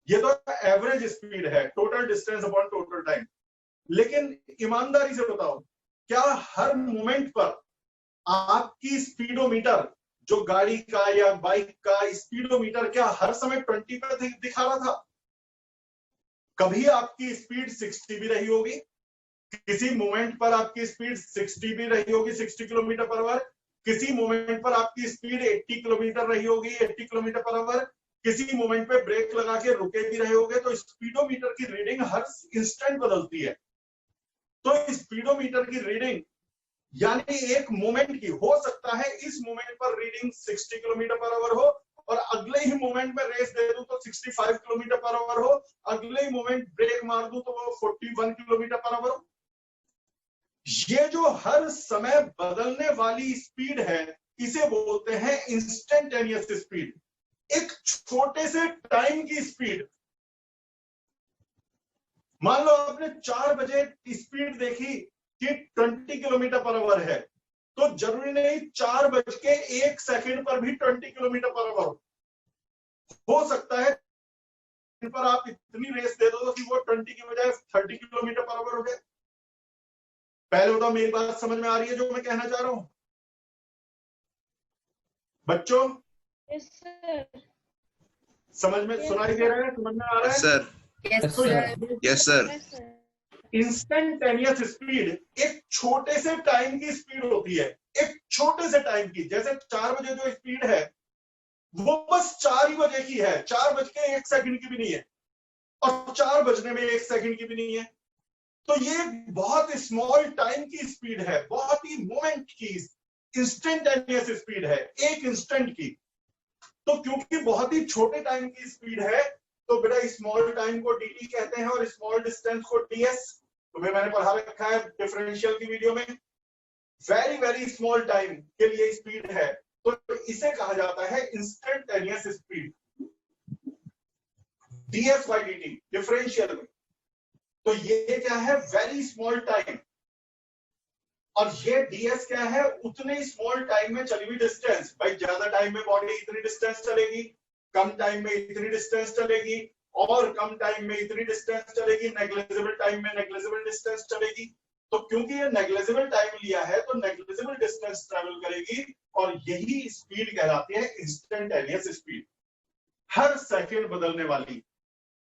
ये तो एवरेज स्पीड है, total distance upon total time. लेकिन ईमानदारी से बताओ, क्या हर मोमेंट पर आपकी स्पीडोमीटर, जो गाड़ी का या बाइक का स्पीडोमीटर, क्या हर समय 20 पे दिखा रहा था? कभी आपकी स्पीड 60 भी रही होगी, किसी मोमेंट पर आपकी स्पीड 60 भी रही होगी, 60 किलोमीटर पर आवर। किसी मोमेंट पर आपकी स्पीड 80 किलोमीटर रही होगी, 80 किलोमीटर पर आवर। किसी मोमेंट पे ब्रेक लगा के रुके भी रहे होगे। तो स्पीडोमीटर की रीडिंग हर इंस्टेंट बदलती है। तो स्पीडोमीटर की रीडिंग यानी एक मोमेंट की हो सकता है, इस मोमेंट पर रीडिंग 60 किलोमीटर पर आवर हो और अगले ही मोमेंट में रेस दे दूं तो 65 किलोमीटर पर आवर हो, अगले ही मोमेंट ब्रेक मार दूं तो वो 41 किलोमीटर पर आवर हो। ये जो हर समय बदलने वाली स्पीड है, इसे बोलते हैं इंस्टेंटेनियस स्पीड। एक छोटे से टाइम की स्पीड। मान लो आपने 4 बजे स्पीड देखी कि 20 किलोमीटर पर आवर है, तो जरूरी नहीं 4:01 पर भी 20 किलोमीटर पर आवर हो सकता है। इन पर आप इतनी रेस दे दो कि वो 20 की बजाय 30 किलोमीटर पर आवर हो जाए। पहले बताओ, मेरी बात समझ में आ रही है जो मैं कहना चाह रहा हूं बच्चों? Yes sir. समझ में सुनाई दे रहा है? समझ में आ रहा है? Sir. Yes sir. Instantaneous speed एक छोटे से टाइम की स्पीड होती है, एक छोटे से टाइम की। जैसे 4 बजे जो स्पीड है वो बस 4 ही बजे की है, 4:01 की भी नहीं है और 4 बजने में 1 सेकंड की भी नहीं है। तो ये बहुत स्मॉल टाइम की स्पीड है, बहुत ही मोमेंट की इंस्टेंटेनियस स्पीड है, एक इंस्टेंट की। तो क्योंकि बहुत ही छोटे टाइम की स्पीड है तो बेटा स्मॉल टाइम को dt कहते हैं और स्मॉल डिस्टेंस को ds। तुम्हें मैंने पढ़ा रखा है डिफरेंशियल की वीडियो में। वेरी वेरी स्मॉल टाइम के लिए स्पीड है तो इसे कहा जाता है इंस्टेंटेनियस स्पीड, ds/dt डिफरेंशियल में। तो ये क्या है? Very small time. और ये ds क्या है? उतने स्मॉल टाइम में चली हुई डिस्टेंस। भाई ज्यादा टाइम में बॉडी इतनी डिस्टेंस चलेगी, कम टाइम में इतनी डिस्टेंस चलेगी, और कम टाइम में इतनी डिस्टेंस चलेगी, नेग्लिजिबल टाइम में नेग्लिजिबल डिस्टेंस चलेगी। तो क्योंकि ये नेग्लिजिबल टाइम लिया है तो नेग्लिजिबल डिस्टेंस ट्रेवल करेगी और यही स्पीड कहलाती है इंस्टेंटेनियस स्पीड। हर सेकंड बदलने वाली,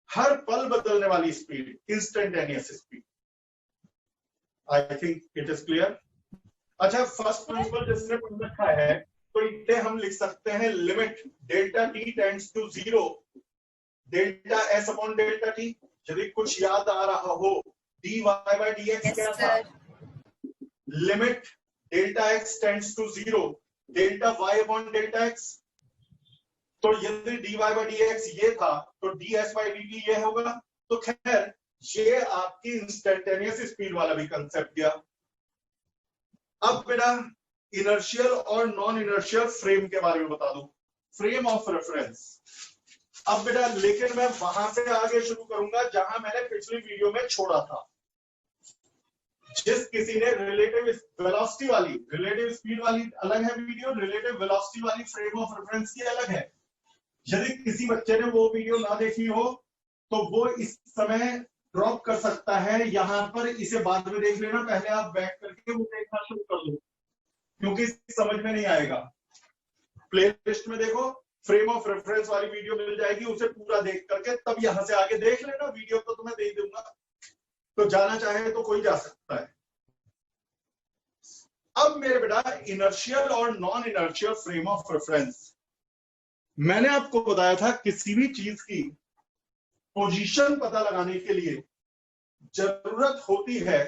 हर पल बदलने वाली speed instantaneous speed. I think it is clear. अच्छा, फर्स्ट प्रिंसिपल जिसने पढ़ रखा है तो इसे हम लिख सकते हैं limit delta T tends to 0 delta S upon delta T. यदि कुछ याद आ रहा हो, dy by dx क्या था? Limit delta x tends to 0 delta y upon delta x। तो यदि dy by dx ये था तो ds by dt ये होगा। तो खैर ये आपकी इंस्टेंटेनियस स्पीड वाला भी कंसेप्ट गया। अब बेटा इनर्शियल और नॉन इनर्शियल फ्रेम के बारे में बता दूं, फ्रेम ऑफ रेफरेंस। अब बेटा लेकिन मैं वहां से आगे शुरू करूंगा जहां मैंने पिछली वीडियो में छोड़ा था। जिस किसी ने रिलेटिव वेलोसिटी वाली, रिलेटिव स्पीड वाली अलग है वीडियो, रिलेटिव वेलोसिटी वाली फ्रेम ऑफ रेफरेंस की अलग है। यदि किसी बच्चे ने वो वीडियो ना देखी हो तो वो इस समय ड्रॉप कर सकता है, यहाँ पर इसे बाद में देख लेना। पहले आप बैक करके वो देखना शुरू कर दो क्योंकि समझ में नहीं आएगा। प्लेलिस्ट में देखो, फ्रेम ऑफ रेफरेंस वाली वीडियो मिल जाएगी, उसे पूरा देख करके तब यहां से आगे देख लेना। वीडियो तो तुम्हें दे दूंगा, तो जाना चाहे तो कोई जा सकता है। अब मेरे बेटा इनर्शियल और non inertial frame of reference, मैंने आपको बताया था किसी भी चीज की पोजीशन पता लगाने के लिए जरूरत होती है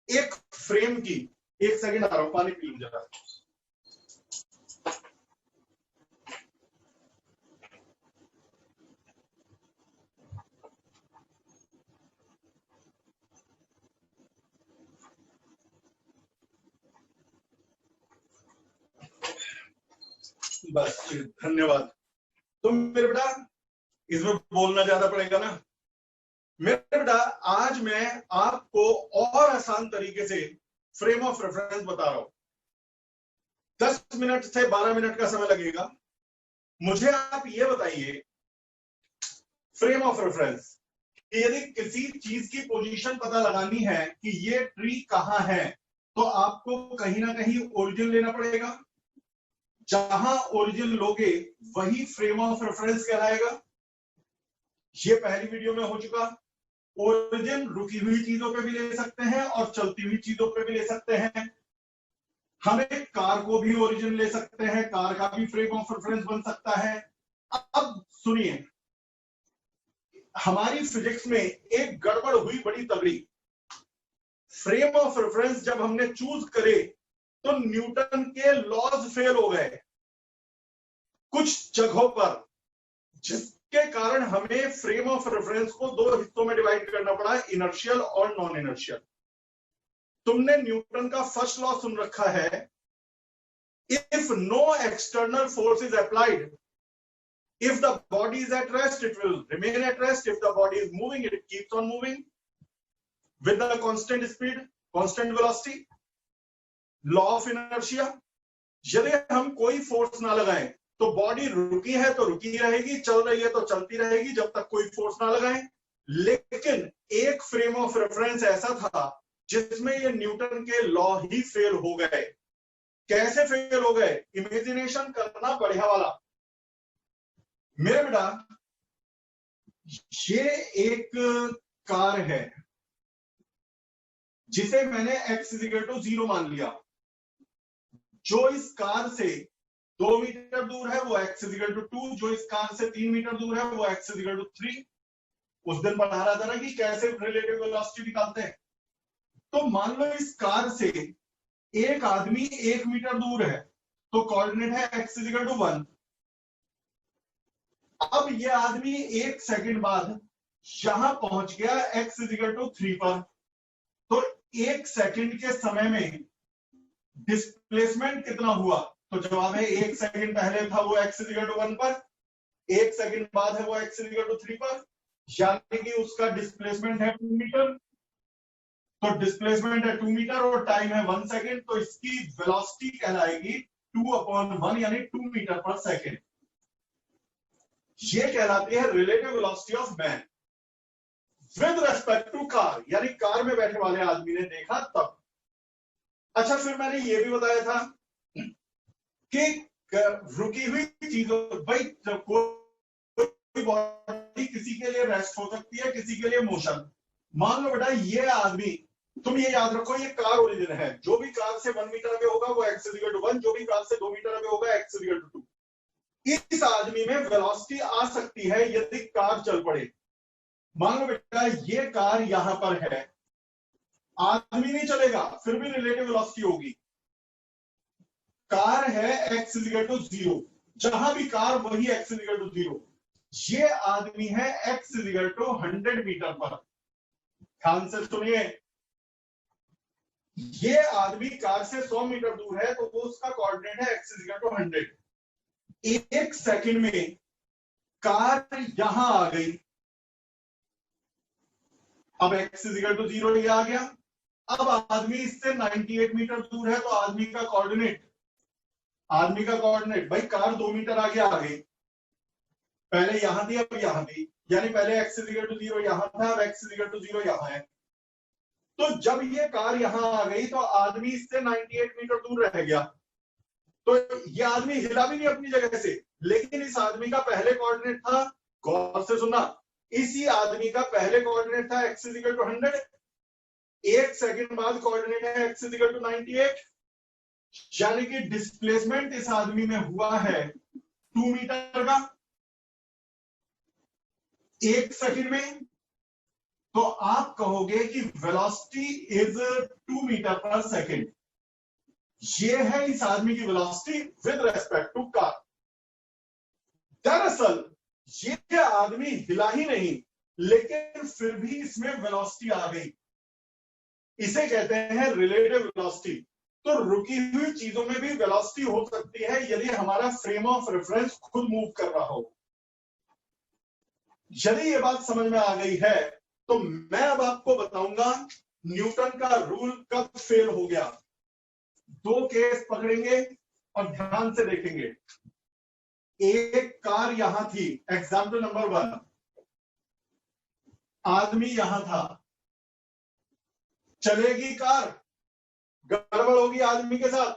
एक फ्रेम की। एक सेकंड आ रहा हूं, पानी पी लूं जरा। बस धन्यवाद। तो मेरे बेटा इसमें बोलना ज्यादा पड़ेगा ना। मेरे बेटा आज मैं आपको और आसान तरीके से फ्रेम ऑफ रेफरेंस बता रहा हूं। 10 मिनट से 12 मिनट का समय लगेगा। मुझे आप ये बताइए फ्रेम ऑफ रेफरेंस कि यदि किसी चीज की पोजीशन पता लगानी है कि ये ट्री कहां है, तो आपको कहीं ना कहीं ओरिजिन लेना पड़ेगा। जहां ओरिजिन लोगे वही फ्रेम ऑफ रेफरेंस कहलाएगा। ये पहली वीडियो में हो चुका। ओरिजिन रुकी हुई चीजों पे भी ले सकते हैं और चलती हुई चीजों पे भी ले सकते हैं। हम एक कार को भी ओरिजिन ले सकते हैं, कार का भी फ्रेम ऑफ रेफरेंस बन सकता है। अब सुनिए, हमारी फिजिक्स में एक गड़बड़ हुई बड़ी तगड़ी। फ्रेम ऑफ रेफरेंस जब हमने चूज करे तो न्यूटन के लॉज फेल हो गए कुछ जगहों पर, जिसके कारण हमें फ्रेम ऑफ रेफरेंस को दो हिस्सों में डिवाइड करना पड़ा, इनर्शियल और नॉन इनर्शियल। तुमने न्यूटन का फर्स्ट लॉ सुन रखा है, if no external force is applied, if the body is at rest it will remain at rest, if the body is moving it keeps on moving with the constant speed, constant velocity, law of inertia। यदि हम कोई force ना लगाएं तो body रुकी है तो रुकी रहेगी, चल रही है तो चलती रहेगी जब तक कोई फोर्स ना लगाएं। लेकिन एक फ्रेम ऑफ रेफरेंस ऐसा था जिसमें ये न्यूटन के लॉ ही फेल हो गए। कैसे फेल हो गए? इमेजिनेशन करना बढ़िया वाला। मेरे बेटा ये एक कार है जिसे मैंने x = 0 मान लिया। जो इस कार से 2 मीटर दूर है वो x = 2, जो इस कार से 3 मीटर दूर है वो x = 3। उस दिन पढ़ा रहा था ना कि कैसे रिलेटिव वेलोसिटी निकालते हैं। तो मान लो इस कार से एक आदमी 1 मीटर दूर है तो कोऑर्डिनेट है x = 1। अब ये आदमी 1 सेकंड बाद यहां पहुंच गया x = 3 पर, तो 1 सेकंड के समय में डिस्प्लेसमेंट कितना हुआ? तो जवाब है 1 सेकंड पहले था वो x = 1 पर, 1 सेकंड बाद है वो x = 3 पर, यानी कि उसका डिस्प्लेसमेंट है 2 मीटर। तो डिस्प्लेसमेंट है 2 मीटर और टाइम है 1 सेकंड, तो इसकी वेलोसिटी कहलाएगी 2/1 यानी 2 मीटर पर सेकंड। ये कहलाती है relative velocity of man with respect to car, यानी कार में बैठे वाले आदमी ने देखा तब। अच्छा, फिर मैंने ये भी बताया था कि रुकी हुई चीजों, भाई कोई बॉडी किसी के लिए रेस्ट हो सकती है, किसी के लिए मोशन। मान लो बेटा ये आदमी, तुम ये याद रखो ये कार ओरिजिन है, जो भी कार से 1 मीटर पे होगा वो x = 1, जो भी कार से 2 मीटर पे होगा x = 2। इस आदमी में वेलोसिटी आ सकती है यदि कार चल पड़े। मान लो बेटा ये कार यहां पर है, आदमी नहीं चलेगा फिर भी रिलेटिव वेलोसिटी होगी। कार है x = 0, जहां भी कार वही x = 0। ये आदमी है x = 100 मीटर पर। ध्यान से सुनिए, ये आदमी कार से 100 मीटर दूर है तो वो उसका कोऑर्डिनेट है x = 100। 1 सेकंड में कार यहां आ गई, अब x = 0 ये आ गया। अब आदमी इससे 98 मीटर दूर है तो आदमी का कोऑर्डिनेट भाई कार 2 मीटर आगे आ गई, पहले यहां थी अब यहां थी, यानी पहले x = 0 यहां था, अब x = 0 यहां है। तो जब ये कार यहां आ गई तो आदमी इससे 98 मीटर दूर रह गया, तो ये आदमी हिला भी नहीं अपनी जगह से। लेकिन इस आदमी का पहले कोऑर्डिनेट था, गौर से सुनना, इसी आदमी का पहले कोऑर्डिनेट था x = 100, 1 सेकंड बाद कोऑर्डिनेट है x = 98। यानी कि डिस्प्लेसमेंट इस आदमी में हुआ है 2 मीटर का 1 सेकंड में, तो आप कहोगे कि velocity is 2 metre per second. ये है इस आदमी की velocity with respect to car. दरअसल ये आदमी हिला ही नहीं, लेकिन फिर भी इसमें वेलोसिटी आ गई। इसे कहते हैं रिलेटिव वेलोसिटी। तो रुकी हुई चीजों में भी वेलोसिटी हो सकती है यदि हमारा फ्रेम ऑफ रेफरेंस खुद मूव कर रहा हो। यदि ये बात समझ में आ गई है तो मैं अब आपको बताऊंगा न्यूटन का रूल कब फेल हो गया। 2 केस पकड़ेंगे और ध्यान से देखेंगे। एक कार यहां थी, एग्जाम्पल नंबर 1, आदमी यहां था, चलेगी कार, गड़बड़ होगी आदमी के साथ।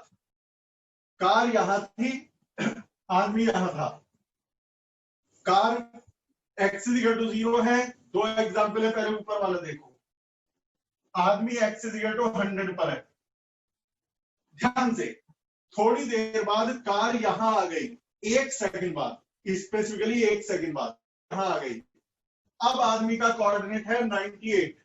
कार यहां थी, आदमी यहां था, कार x = 0 है। 2 एग्जाम्पल है, पहले ऊपर वाला देखो। आदमी x = 100 पर है। ध्यान से, थोड़ी देर बाद कार यहां आ गई, 1 सेकंड बाद, स्पेसिफिकली 1 सेकंड बाद यहां आ गई। अब आदमी का कोऑर्डिनेट है 98।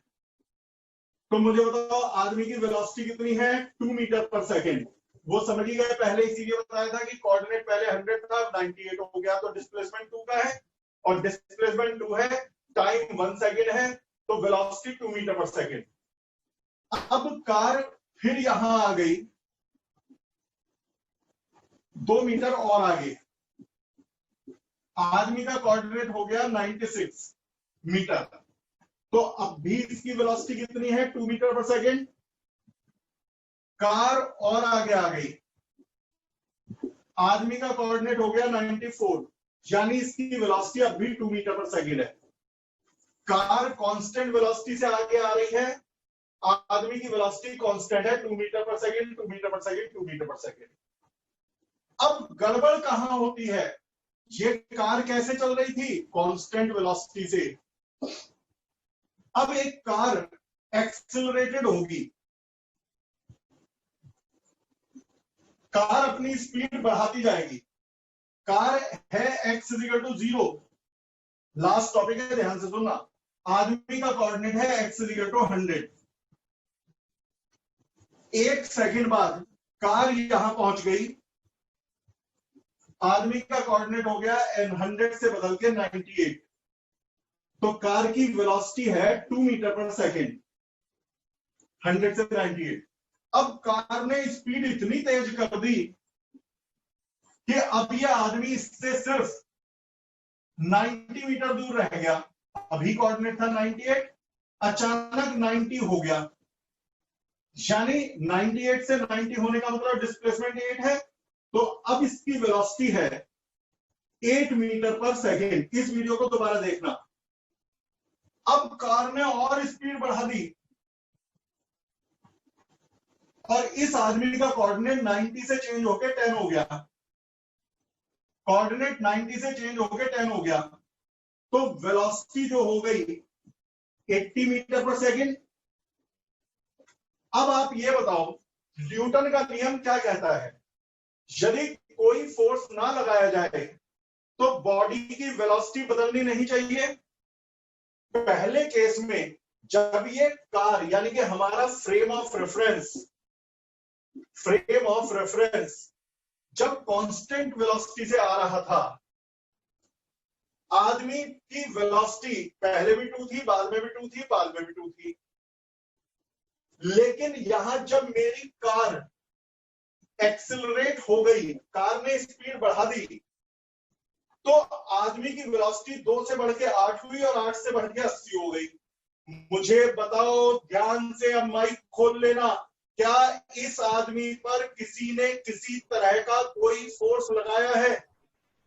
तो मुझे बताओ आदमी की वेलोसिटी कितनी है? 2 मीटर पर सेकंड। वो समझ ही गए, पहले इसीलिए बताया था कि कोऑर्डिनेट पहले 100 था, 98 हो गया, तो डिस्प्लेसमेंट 2 का है, और डिस्प्लेसमेंट 2 है, टाइम 1 सेकंड है, तो वेलोसिटी 2 मीटर पर सेकंड। अब कार फिर यहां आ गई, 2 मीटर और आगे, आदमी का कोऑर्डिनेट हो गया 96 मीटर। तो अब भी इसकी वेलोसिटी कितनी है? 2 मीटर पर सेकंड। कार और आगे आ गई, आदमी का कोऑर्डिनेट हो गया 94, यानी इसकी वेलोसिटी अब भी 2 मीटर पर सेकंड है। कार कांस्टेंट वेलोसिटी से आगे आ रही है, आदमी की वेलोसिटी कांस्टेंट है 2 metre per second, 2 metre per second, 2 metre per second. अब गड़बड़ कहां होती है? ये कार कैसे चल रही थी? कांस्टेंट वेलोसिटी से। अब एक कार एक्सेलरेटेड होगी, कार अपनी स्पीड बढ़ाती जाएगी। कार है x = 0, लास्ट टॉपिक है, ध्यान से सुनना। आदमी का कोऑर्डिनेट है x = 100। 1 सेकंड बाद कार यहां पहुंच गई, आदमी का कोऑर्डिनेट हो गया 100 से बदल के 98, तो कार की वेलोसिटी है 2 मीटर पर सेकंड, 100 से 98। अब कार ने स्पीड इतनी तेज कर दी कि अब यह आदमी इससे सिर्फ 90 मीटर दूर रह गया। अभी कोऑर्डिनेट था 98, अचानक 90 हो गया, यानी 98 से 90 होने का मतलब डिस्प्लेसमेंट 8 है, तो अब इसकी वेलोसिटी है 8 मीटर पर सेकंड। इस वीडियो को दोबारा देखना। अब कार ने और स्पीड बढ़ा दी और इस आदमी का कोऑर्डिनेट 90 से चेंज होकर 10 हो गया। कोऑर्डिनेट 90 से चेंज होकर 10 हो गया, तो वेलोसिटी जो हो गई 80 मीटर पर सेकंड। अब आप ये बताओ न्यूटन का नियम क्या कहता है? यदि कोई फोर्स ना लगाया जाए तो बॉडी की वेलोसिटी बदलनी नहीं चाहिए। पहले केस में जब ये कार यानी कि हमारा फ्रेम ऑफ रेफरेंस जब कांस्टेंट वेलोसिटी से आ रहा था, आदमी की वेलोसिटी पहले भी 2 थी, बाद में भी 2 थी, बाद में भी 2 थी। लेकिन यहां जब मेरी कार एक्सेलरेट हो गई, कार ने स्पीड बढ़ा दी, तो आदमी की वेलोसिटी 2 से बढ़ के 8 हुई और 8 से बढ़ के 80 हो गई। मुझे बताओ ध्यान से, अब माइक खोल लेना, क्या इस आदमी पर किसी ने किसी तरह का कोई फोर्स लगाया है?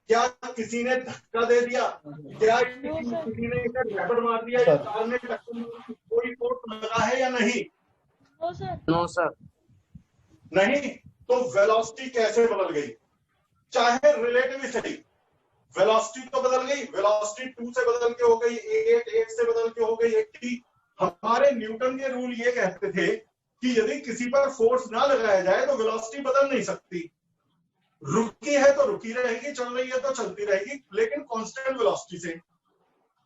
क्या किसी ने धक्का दे दिया? क्या किसी ने इसे रबर मार दिया? कार ने कोई फोर्स लगा है या नहीं? No sir. नहीं। तो वेलोसिटी कैसे बदल गई? चाहे रिलेटिव सही, वेलोसिटी तो बदल गई। वेलोसिटी 2 से बदल के हो गई 8, 8 से बदल के हो गई 80। हमारे न्यूटन के रूल ये कहते थे कि यदि किसी पर फोर्स ना लगाया जाए तो वेलोसिटी बदल नहीं सकती। रुकी है तो रुकी रहेगी, चल रही है तो चलती रहेगी, लेकिन कांस्टेंट वेलोसिटी से।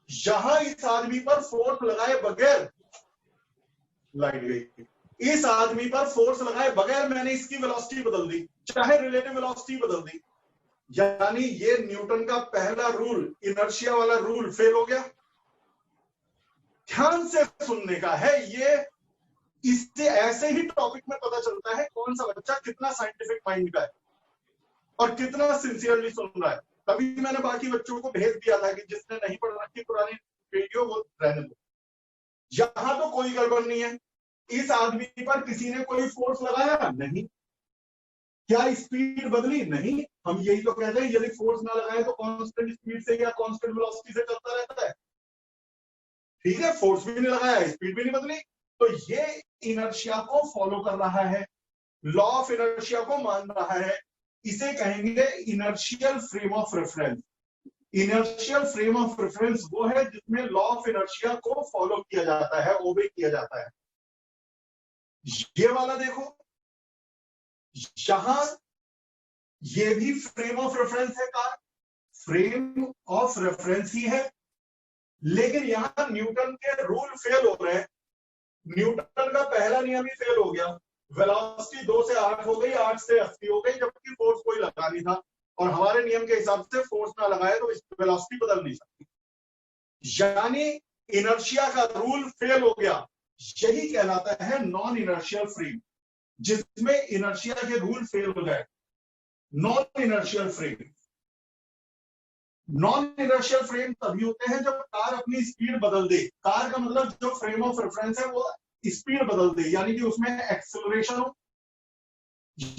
यहां इस आदमी पर फोर्स लगाए बगैर लाइट गई, इस आदमी पर फोर्स लगाए बगैर मैंने इसकी वेलोसिटी बदल दी, चाहे रिलेटिव वेलोसिटी बदल दी, यानी ये न्यूटन का पहला रूल, इनर्शिया वाला रूल फेल हो गया। ध्यान से सुनने का है ये, इससे ऐसे ही टॉपिक में पता चलता है कौन सा बच्चा कितना साइंटिफिक माइंड का है और कितना सिंसियरली सुन रहा है। तभी मैंने बाकी बच्चों को भेज दिया था कि जिसने नहीं पढ़ रखी पुरानी वीडियो वो रहने दो। यहां तो कोई गड़बड़ नहीं है, इस आदमी पर किसी ने कोई फोर्स लगाया नहीं, क्या स्पीड बदली नहीं। हम यही तो कहते हैं यदि फोर्स ना लगाए तो कांस्टेंट स्पीड से या कांस्टेंट वेलोसिटी से चलता रहता है। ठीक है, फोर्स भी नहीं लगाया, स्पीड भी नहीं बदली, तो ये इनर्शिया को फॉलो कर रहा है, लॉ ऑफ इनर्शिया को मान रहा है। इसे कहेंगे inertial frame of reference. Inertial frame of reference वो है जिसमें लॉ ऑफ इनर्शिया को फॉलो किया जाता है, ओबे किया जाता है। ये वाला देखो, यहां ये भी फ्रेम ऑफ रेफरेंस है, कार फ्रेम ऑफ रेफरेंस ही है, लेकिन यहां न्यूटन के रूल फेल हो रहे हैं। न्यूटन का पहला नियम ही फेल हो गया, वेलोसिटी 2 से 8 हो गई, 8 से 80 हो गई, जबकि फोर्स कोई लगा नहीं था। और हमारे नियम के हिसाब से फोर्स ना लगाए तो वेलोसिटी बदल नहीं सकती, यानी इनर्शिया का रूल फेल हो गया। यही कहलाता है नॉन इनर्शियल फ्रेम, जिसमें इनर्शिया के रूल फेल हो जाए। Non inertial frame, non inertial frame तभी होते हैं जब कार अपनी स्पीड बदल दे। कार का मतलब जो फ्रेम ऑफ रेफरेंस है वो स्पीड बदल दे, यानी कि उसमें एक्सेलरेशन हो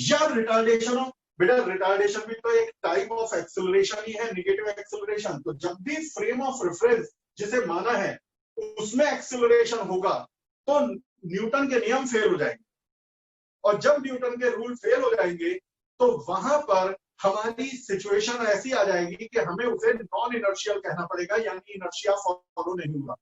या रिटार्डेशन हो। बेटा रिटार्डेशन भी तो एक टाइप ऑफ एक्सेलरेशन ही है, नेगेटिव एक्सेलरेशन। तो जब भी फ्रेम ऑफ रेफरेंस जिसे माना है उसमें एक्सेलरेशन होगा तो न्यूटन के नियम फेल हो जाएंगे, और जब न्यूटन के रूल फेल हो जाएंगे तो वहां पर हमारी सिचुएशन ऐसी आ जाएगी कि हमें उसे नॉन इनर्शियल कहना पड़ेगा, यानी इनर्शिया फॉलो नहीं होगा।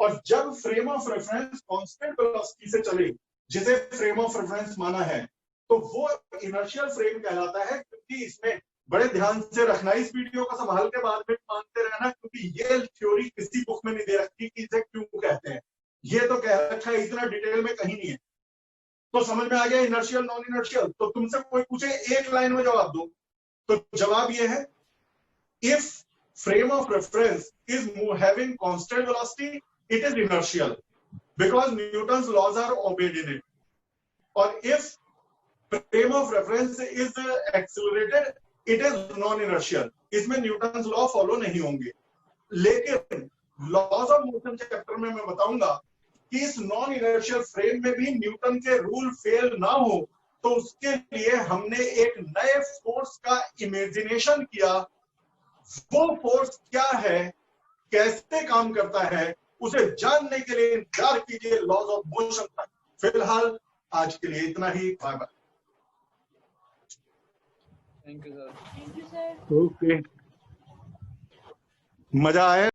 और जब frame of reference constant velocity से चले, जिसे फ्रेम ऑफ रेफरेंस माना है, तो वो इनर्शियल फ्रेम कहलाता है। क्योंकि इसमें बड़े ध्यान से रखना, इस वीडियो को संभाल के बाद में मानते रहना, क्योंकि ये थ्योरी किसी बुक में नहीं दे रखी कि इसे क्यों कहते हैं, ये तो कह रखा है, इतना डिटेल में कहीं नहीं है। तो समझ में आ गया इनर्शियल नॉन इनर्शियल। तो तुमसे कोई पूछे एक लाइन में जवाब दो, तो जवाब ये है, if frame of reference is having constant velocity it is inertial because Newton's laws are obeyed in it. और if frame of reference is accelerated, it is non-inertial. इसमें न्यूटन्स लॉ फॉलो नहीं होंगे। लेकिन लॉज ऑफ मोशन चैप्टर में मैं बताऊंगा कि इस नॉन इनर्शियल फ्रेम में भी न्यूटन के रूल फेल ना हो, तो उसके लिए हमने एक नए फोर्स का इमेजिनेशन किया। वो फोर्स क्या है, कैसे काम करता है, उसे जानने के लिए इंतजार कीजिए लॉज ऑफ मोशन तक। फिलहाल आज के लिए इतना ही, bye bye. Thank you sir. Thank you sir. Okay, मजा आया।